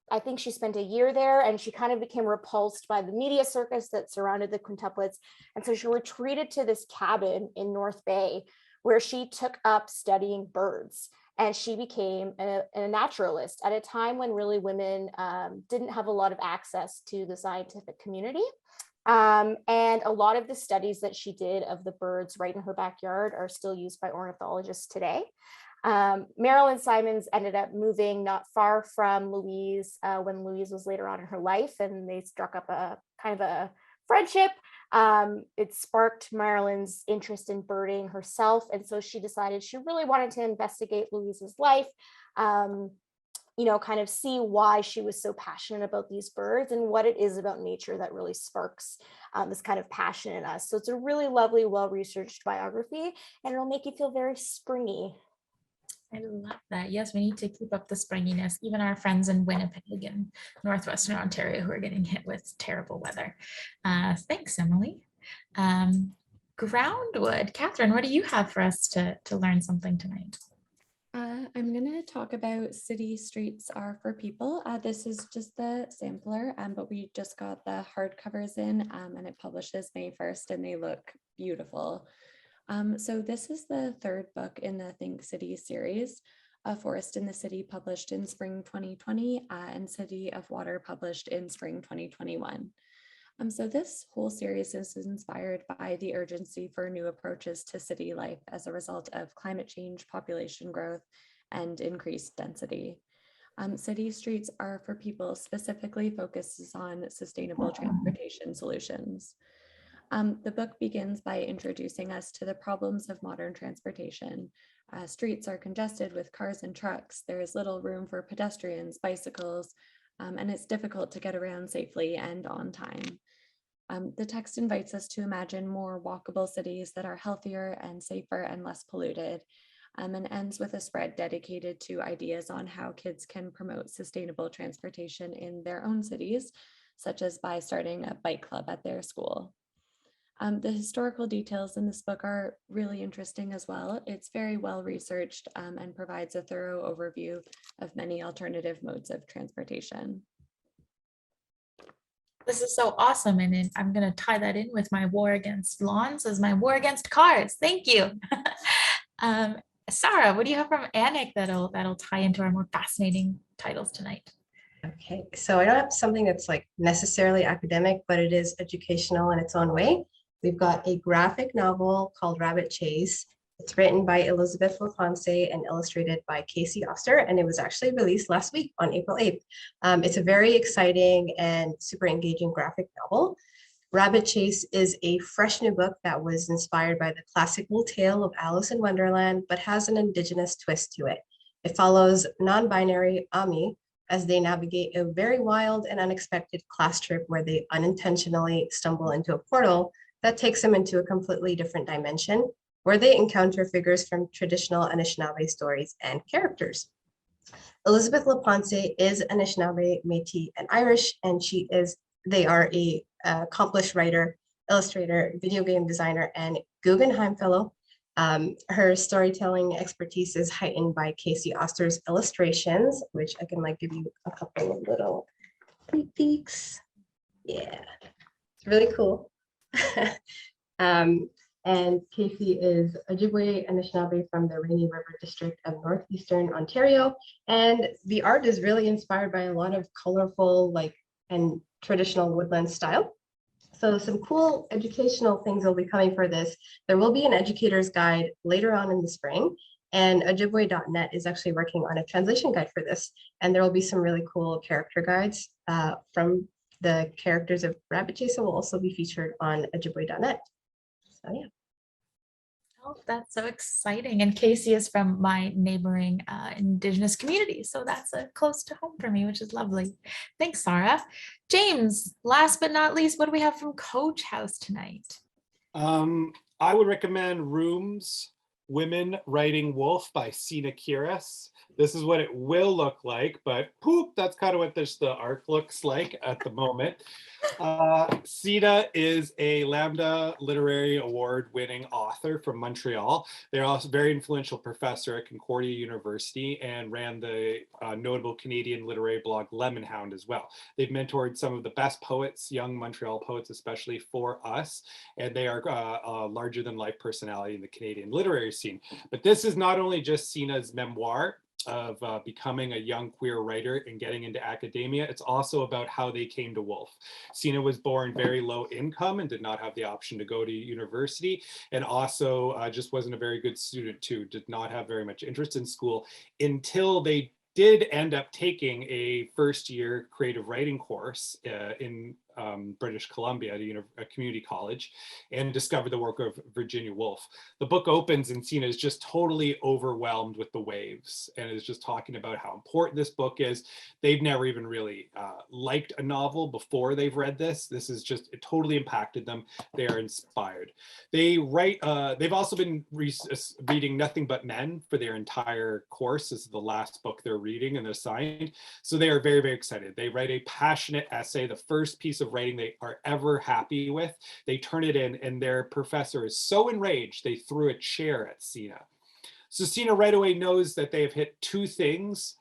I think she spent a year there, and she kind of became repulsed by the media circus that surrounded the quintuplets. And so she retreated to this cabin in North Bay where she took up studying birds. And she became a naturalist at a time when really women didn't have a lot of access to the scientific community. And a lot of the studies that she did of the birds right in her backyard are still used by ornithologists today. Marilyn Simons ended up moving not far from Louise when Louise was later on in her life, and they struck up a kind of a friendship. It sparked Marilyn's interest in birding herself, and so she decided she really wanted to investigate Louise's life, you know, kind of see why she was so passionate about these birds and what it is about nature that really sparks this kind of passion in us. So it's a really lovely, well-researched biography, and it'll make you feel very springy. I love that. Yes, we need to keep up the springiness. Even our friends in Winnipeg and Northwestern Ontario who are getting hit with terrible weather. Thanks, Emily. Groundwood, Catherine, what do you have for us to learn something tonight? I'm going to talk about City Streets Are for People. This is just the sampler, but we just got the hardcovers in, and it publishes May 1st, and they look beautiful. So this is the third book in the Think City series. A Forest in the City published in spring 2020 and City of Water published in spring 2021. So this whole series is inspired by the urgency for new approaches to city life as a result of climate change, population growth, and increased density. City streets are for people specifically focuses on sustainable transportation solutions. The book begins by introducing us to the problems of modern transportation. Streets are congested with cars and trucks. There is little room for pedestrians, bicycles, and it's difficult to get around safely and on time. The text invites us to imagine more walkable cities that are healthier and safer and less polluted, and ends with a spread dedicated to ideas on how kids can promote sustainable transportation in their own cities, such as by starting a bike club at their school. The historical details in this book are really interesting as well. It's very well researched and provides a thorough overview of many alternative modes of transportation. This is so awesome. And then I'm going to tie that in with my war against lawns as my war against cars. Thank you. Sarah, what do you have from Annick that'll tie into our more fascinating titles tonight? Okay, so I don't have something that's like necessarily academic, but it is educational in its own way. We've got a graphic novel called Rabbit Chase. It's written by Elizabeth LaPonce and illustrated by Casey Oster, and it was actually released last week on April 8th. It's a very exciting and super engaging graphic novel. Rabbit Chase is a fresh new book that was inspired by the classical tale of Alice in Wonderland, but has an Indigenous twist to it. It follows non-binary Ami as they navigate a very wild and unexpected class trip where they unintentionally stumble into a portal that takes them into a completely different dimension, where they encounter figures from traditional Anishinaabe stories and characters. Elizabeth LaPonce is Anishinaabe, Métis, and Irish, and they are a accomplished writer, illustrator, video game designer, and Guggenheim Fellow. Her storytelling expertise is heightened by Casey Oster's illustrations, which I can like give you a couple of little peeks. Yeah, it's really cool. And Casey is Ojibwe Anishinaabe from the Rainy River District of Northeastern Ontario. And the art is really inspired by a lot of colorful and traditional woodland style. So some cool educational things will be coming for this. There will be an educator's guide later on in the spring, and Ojibwe.net is actually working on a translation guide for this. And there will be some really cool character guides from the characters of Rabbit Chase will also be featured on Ojibwe.net. So yeah. Oh, that's so exciting. And Casey is from my neighboring Indigenous community. So that's close to home for me, which is lovely. Thanks, Sarah. James, last but not least, what do we have from Coach House tonight? I would recommend Rooms, Women Writing Wolf by Sina Kiras. This is what it will look like, but poop, that's kind of what the art looks like at the moment. Sina is a Lambda Literary Award winning author from Montreal. They're also a very influential professor at Concordia University and ran the notable Canadian literary blog Lemon Hound as well. They've mentored some of the best poets, young Montreal poets, especially for us, and they are a larger than life personality in the Canadian literary scene. But this is not only just Sina's memoir of becoming a young queer writer and getting into academia, it's also about how they came to Wolf. Sina was born very low income and did not have the option to go to university, and also just wasn't a very good student too, did not have very much interest in school until they did end up taking a first-year creative writing course in British Columbia at a community college, and discovered the work of Virginia Woolf. The book opens and Sina is just totally overwhelmed with the waves and is just talking about how important this book is. They've never even really liked a novel before they've read this. This is just, it totally impacted them. They are inspired. They write, they've also been reading Nothing But Men for their entire course. This is the last book they're reading and assigned. So they are very, very excited. They write a passionate essay, the first piece of writing they are ever happy with. They turn it in and their professor is so enraged they threw a chair at Sina. So Sina right away knows that they have hit two things,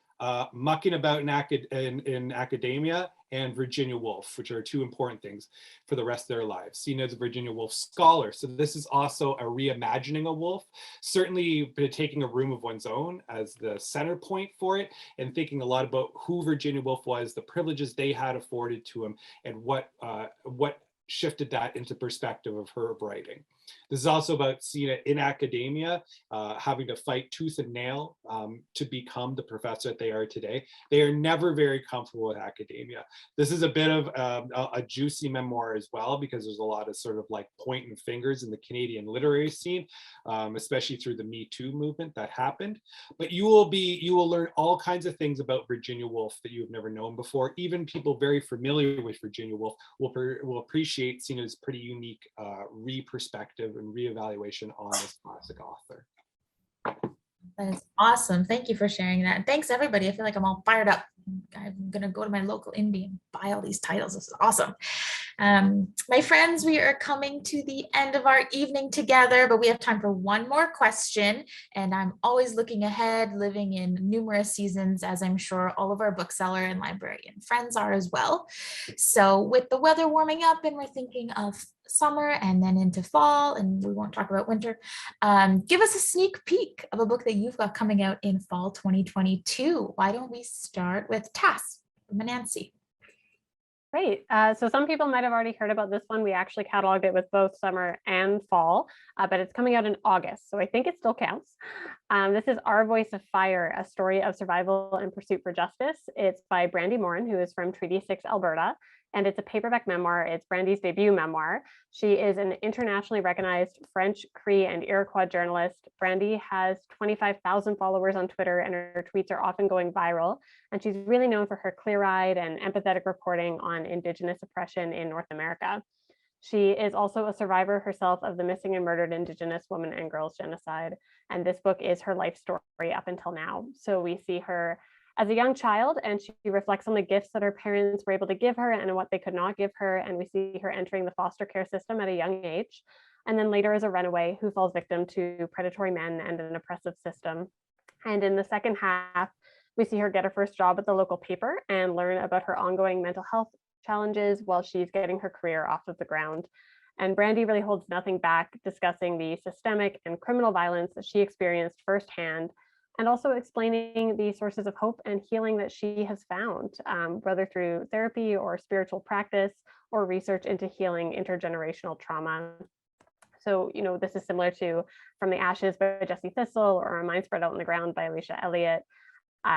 mucking about in academia and Virginia Woolf, which are two important things for the rest of their lives. Sina is a Virginia Woolf scholar, so this is also a reimagining of Woolf, certainly taking a room of one's own as the center point for it, and thinking a lot about who Virginia Woolf was, the privileges they had afforded to him, and what shifted that into perspective of her writing. This is also about Sina in academia, having to fight tooth and nail to become the professor that they are today. They are never very comfortable with academia. This is a bit of a juicy memoir as well, because there's a lot of sort of like pointing fingers in the Canadian literary scene, especially through the Me Too movement that happened. But you will learn all kinds of things about Virginia Woolf that you've never known before. Even people very familiar with Virginia Woolf will appreciate Sina's pretty unique re-perspective and re-evaluation on this classic author. That is awesome. Thank you for sharing that. And thanks everybody. I feel like I'm all fired up. I'm gonna go to my local indie and buy all these titles. This is awesome. My friends, we are coming to the end of our evening together, but we have time for one more question. And I'm always looking ahead, living in numerous seasons, as I'm sure all of our bookseller and librarian friends are as well. So with the weather warming up and we're thinking of summer and then into fall, and we won't talk about winter, give us a sneak peek of a book that you've got coming out in fall 2022. Why don't we start with Tass from Anansi? Great. So some people might have already heard about this one. We actually cataloged it with both summer and fall, but it's coming out in August, so I think it still counts. This is Our Voice of Fire, a story of survival and pursuit for justice. It's by Brandy Morin, who is from Treaty 6, Alberta, and it's a paperback memoir. It's Brandy's debut memoir. She is an internationally recognized French, Cree, and Iroquois journalist. Brandy has 25,000 followers on Twitter, and her tweets are often going viral. And she's really known for her clear-eyed and empathetic reporting on Indigenous oppression in North America. She is also a survivor herself of the missing and murdered Indigenous women and girls genocide. And this book is her life story up until now. So we see her as a young child, and she reflects on the gifts that her parents were able to give her and what they could not give her. And we see her entering the foster care system at a young age. And then later as a runaway who falls victim to predatory men and an oppressive system. And in the second half, we see her get her first job at the local paper and learn about her ongoing mental health challenges while she's getting her career off of the ground. And Brandy really holds nothing back, discussing the systemic and criminal violence that she experienced firsthand, and also explaining the sources of hope and healing that she has found, whether through therapy or spiritual practice or research into healing intergenerational trauma. So, you know, this is similar to From the Ashes by Jessie Thistle or A Mind Spread Out on the Ground by Alicia Elliott.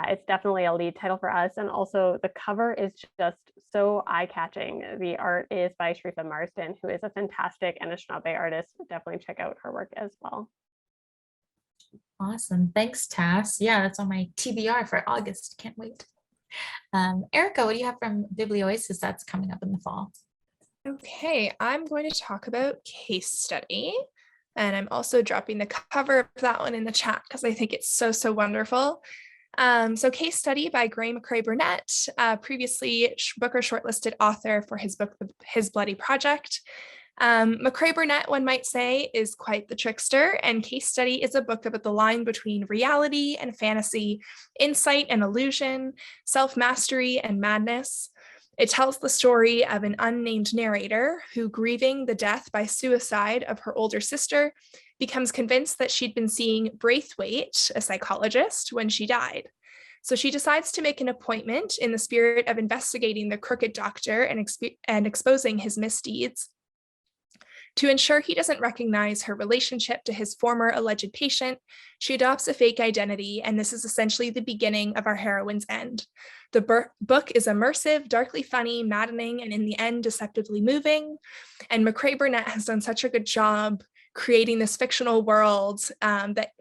It's definitely a lead title for us. And also the cover is just so eye-catching. The art is by Sharifa Marsden, who is a fantastic Anishinaabe artist. Definitely check out her work as well. Awesome. Thanks, Tass. Yeah, that's on my TBR for August. Can't wait. Erica, what do you have from Biblioasis that's coming up in the fall? Okay, I'm going to talk about Case Study. And I'm also dropping the cover of that one in the chat because I think it's so, so wonderful. So Case Study by Gray McCrae Burnett, previously Booker shortlisted author for his book, His Bloody Project. McCrae Burnett, one might say, is quite the trickster, and Case Study is a book about the line between reality and fantasy, insight and illusion, self-mastery and madness. It tells the story of an unnamed narrator who, grieving the death by suicide of her older sister, becomes convinced that she'd been seeing Braithwaite, a psychologist, when she died. So she decides to make an appointment in the spirit of investigating the crooked doctor and exposing his misdeeds. To ensure he doesn't recognize her relationship to his former alleged patient, she adopts a fake identity, and this is essentially the beginning of our heroine's end. The book is immersive, darkly funny, maddening, and in the end, deceptively moving. And McCrae Burnett has done such a good job creating this fictional world that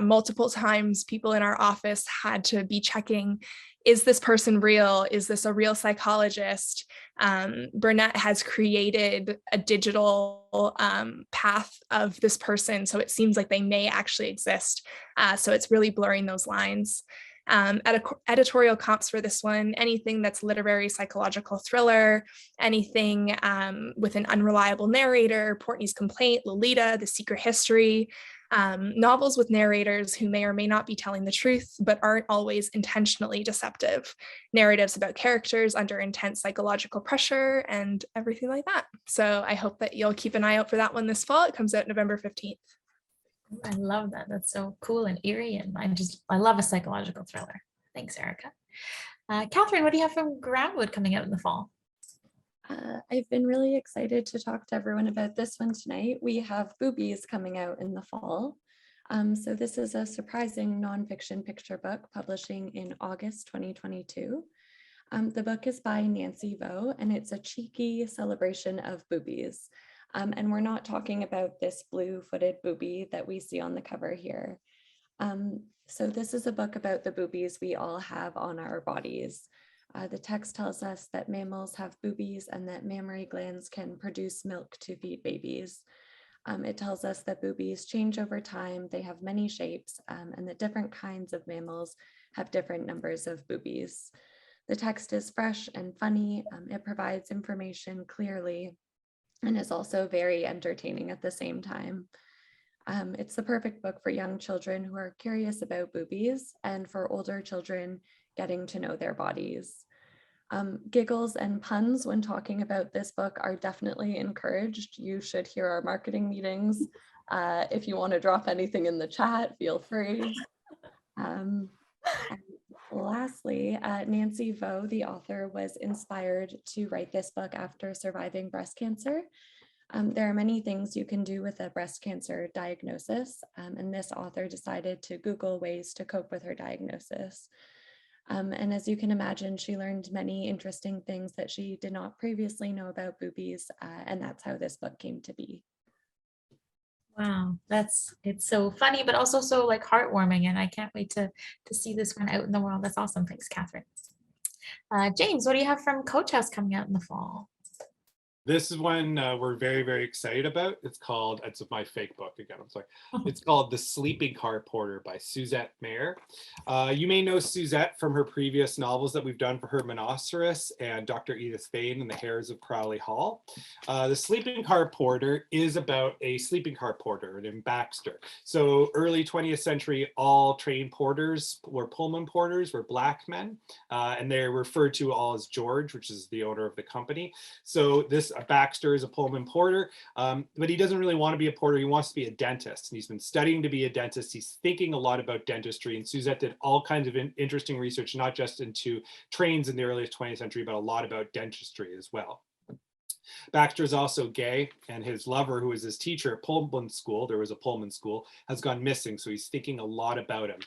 multiple times people in our office had to be checking, is this person real? Is this a real psychologist? Burnett has created a digital path of this person, so it seems like they may actually exist. So it's really blurring those lines. Editorial comps for this one: anything that's literary psychological thriller, anything with an unreliable narrator, Portney's Complaint, Lolita, The Secret History, novels with narrators who may or may not be telling the truth, but aren't always intentionally deceptive, narratives about characters under intense psychological pressure, and everything like that. So I hope that you'll keep an eye out for that one this fall. It comes out November 15th. I love that. That's so cool and eerie, and I love a psychological thriller. Thanks, Erica. Catherine, what do you have from Groundwood coming out in the fall? I've been really excited to talk to everyone about this one tonight. We have Boobies coming out in the fall. So this is a surprising nonfiction picture book publishing in August 2022. The book is by Nancy Vo, and it's a cheeky celebration of boobies. And we're not talking about this blue-footed boobie that we see on the cover here. So this is a book about the boobies we all have on our bodies. The text tells us that mammals have boobies and that mammary glands can produce milk to feed babies. It tells us that boobies change over time, they have many shapes, and that different kinds of mammals have different numbers of boobies. The text is fresh and funny, it provides information clearly, and is also very entertaining at the same time. It's the perfect book for young children who are curious about boobies and for older children getting to know their bodies. Giggles and puns when talking about this book are definitely encouraged. You should hear our marketing meetings. If you want to drop anything in the chat, feel free. And lastly, Nancy Vo, the author, was inspired to write this book after surviving breast cancer. There are many things you can do with a breast cancer diagnosis, and this author decided to Google ways to cope with her diagnosis. And as you can imagine, she learned many interesting things that she did not previously know about boobies, and that's how this book came to be. Wow, it's so funny, but also so like heartwarming, and I can't wait to see this one out in the world. That's awesome. Thanks, Catherine. James, what do you have from Coach House coming out in the fall? This is one we're very, very excited about. It's my fake book again, I'm sorry. It's called The Sleeping Car Porter by Suzette Mayer. You may know Suzette from her previous novels that we've done for her, Monoceros and Dr. Edith Fane and the Hares of Crowley Hall. The Sleeping Car Porter is about a sleeping car porter named Baxter. So early 20th century, all train porters were Pullman porters, were black men, and they're referred to all as George, which is the owner of the company. So this Baxter is a Pullman porter, but he doesn't really want to be a porter. He wants to be a dentist, and he's been studying to be a dentist. He's thinking a lot about dentistry, and Suzette did all kinds of interesting research, not just into trains in the early 20th century, but a lot about dentistry as well. Baxter is also gay, and his lover, who is his teacher at Pullman School, there was a Pullman school, has gone missing, so he's thinking a lot about him.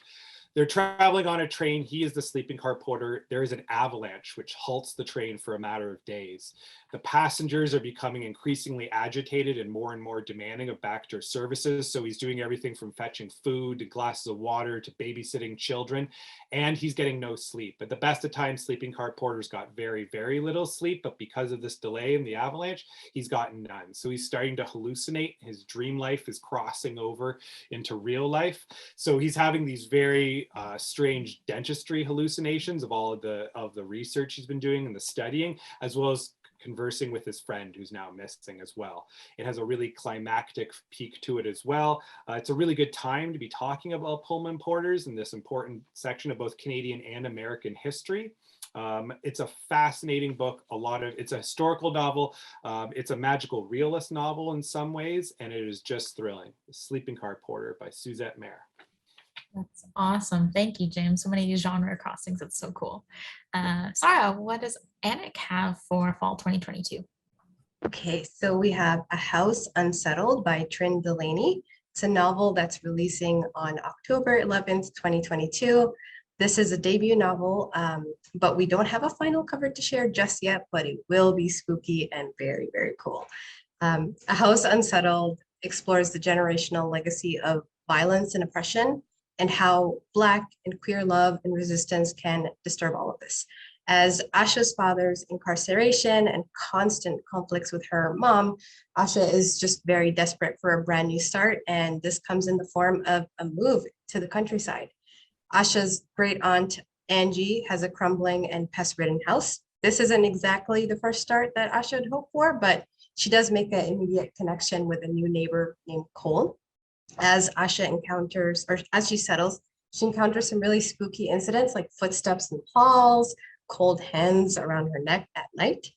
They're traveling on a train. He is the sleeping car porter. There is an avalanche which halts the train for a matter of days. The passengers are becoming increasingly agitated and more demanding of Baxter's services. So he's doing everything from fetching food to glasses of water to babysitting children, and he's getting no sleep. At the best of times, sleeping car porters got very, very little sleep, but because of this delay in the avalanche, he's gotten none. So he's starting to hallucinate. His dream life is crossing over into real life. So he's having these very strange dentistry hallucinations of all of the research he's been doing and the studying, as well as conversing with his friend who's now missing as well. It has a really climactic peak to it as well. It's a really good time to be talking about Pullman porters in this important section of both Canadian and American history. It's a fascinating book. It's a historical novel. It's a magical realist novel in some ways, and it is just thrilling. The Sleeping Car Porter by Suzette Mayer. That's awesome. Thank you, James. So many genre crossings. It's so cool. Sarah, what does Annick have for fall 2022? Okay, so we have A House Unsettled by Trin Delaney. It's a novel that's releasing on October 11th, 2022. This is a debut novel, but we don't have a final cover to share just yet, but it will be spooky and very, very cool. A House Unsettled explores the generational legacy of violence and oppression, and how Black and queer love and resistance can disturb all of this. As Asha's father's incarceration and constant conflicts with her mom, Asha is just very desperate for a brand new start, and this comes in the form of a move to the countryside. Asha's great aunt, Angie, has a crumbling and pest-ridden house. This isn't exactly the first start that Asha had hoped for, but she does make an immediate connection with a new neighbor named Cole. As Asha encounters, or as she settles, she encounters some really spooky incidents like footsteps in halls, cold hands around her neck at night.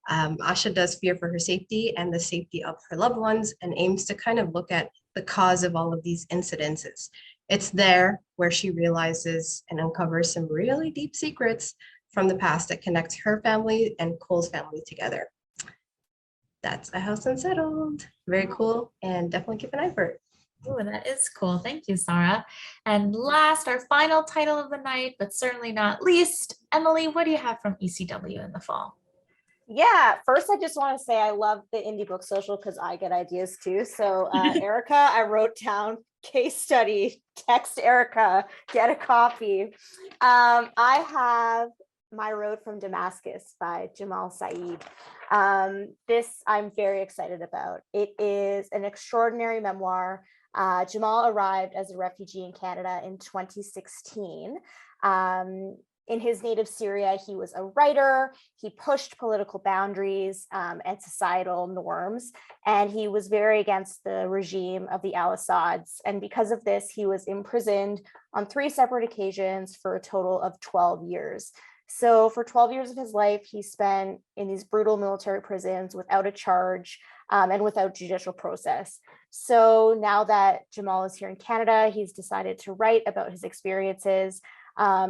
Asha does fear for her safety and the safety of her loved ones, and aims to kind of look at the cause of all of these incidences. It's there where she realizes and uncovers some really deep secrets from the past that connect her family and Cole's family together. that's A House Unsettled. Very cool, and definitely keep an eye for it. Oh, that is cool. Thank you, Sarah. And last, our final title of the night, but certainly not least, Emily, what do you have from ECW in the fall? Yeah, first I just want to say I love the Indie Book Social because I get ideas too. So Erica, I wrote down case study, text Erica, get a copy. I have My Road from Damascus by Jamal Saeed. This I'm very excited about. It is an extraordinary memoir. Jamal arrived as a refugee in Canada in 2016. In his native Syria, he was a writer. He pushed political boundaries and societal norms, and he was very against the regime of the al-Assads. And because of this, he was imprisoned on 3 separate occasions for a total of 12 years. So for 12 years of his life, he spent in these brutal military prisons without a charge and without judicial process. So now that Jamal is here in Canada, he's decided to write about his experiences.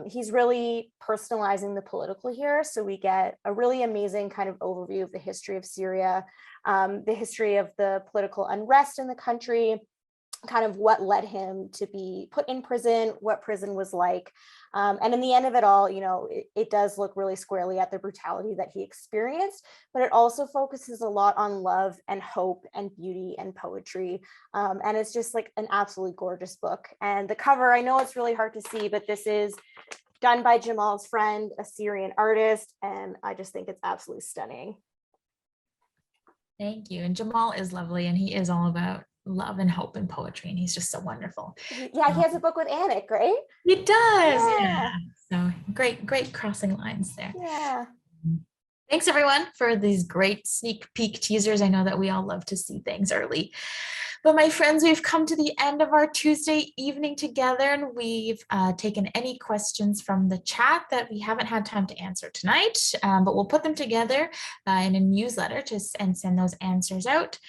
He's really personalizing the political here. So we get a really amazing kind of overview of the history of Syria, the history of the political unrest in the country, kind of what led him to be put in prison, what prison was like. And in the end of it all, you know, it does look really squarely at the brutality that he experienced, but it also focuses a lot on love and hope and beauty and poetry. And it's just like an absolutely gorgeous book. And the cover, I know it's really hard to see, but this is done by Jamal's friend, a Syrian artist. And I just think it's absolutely stunning. Thank you. And Jamal is lovely, and he is all about love and hope and poetry, and he's just so wonderful. Yeah, he has a book with Annick, right? He does. Yeah. So great crossing lines there. Yeah. Thanks everyone for these great sneak peek teasers. I know that we all love to see things early. But my friends, we've come to the end of our Tuesday evening together, and we've taken any questions from the chat that we haven't had time to answer tonight, but we'll put them together in a newsletter and send those answers out.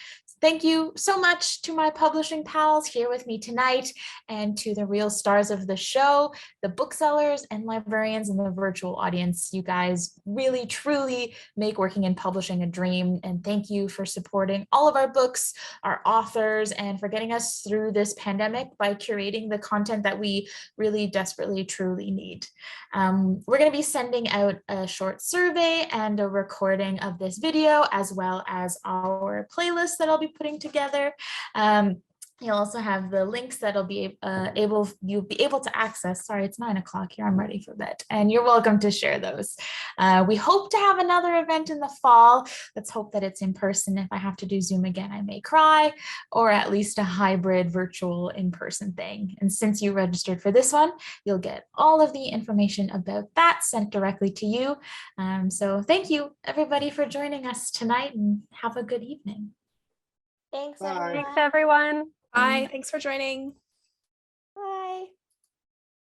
Thank you so much to my publishing pals here with me tonight, and to the real stars of the show, the booksellers and librarians and the virtual audience. You guys really, truly make working in publishing a dream. And thank you for supporting all of our books, our authors, and for getting us through this pandemic by curating the content that we really desperately, truly need. We're going to be sending out a short survey and a recording of this video, as well as our playlist that I'll be putting together. You'll also have the links that'll be you'll be able to access. Sorry, it's 9 o'clock here. I'm ready for bed, and you're welcome to share those. We hope to have another event in the fall. Let's hope that it's in person. If I have to do Zoom again, I may cry, or at least a hybrid virtual in-person thing. And since you registered for this one, you'll get all of the information about that sent directly to you. So thank you everybody for joining us tonight, and have a good evening. Thanks, Bye. everyone. Thanks, everyone. Bye. Thanks for joining.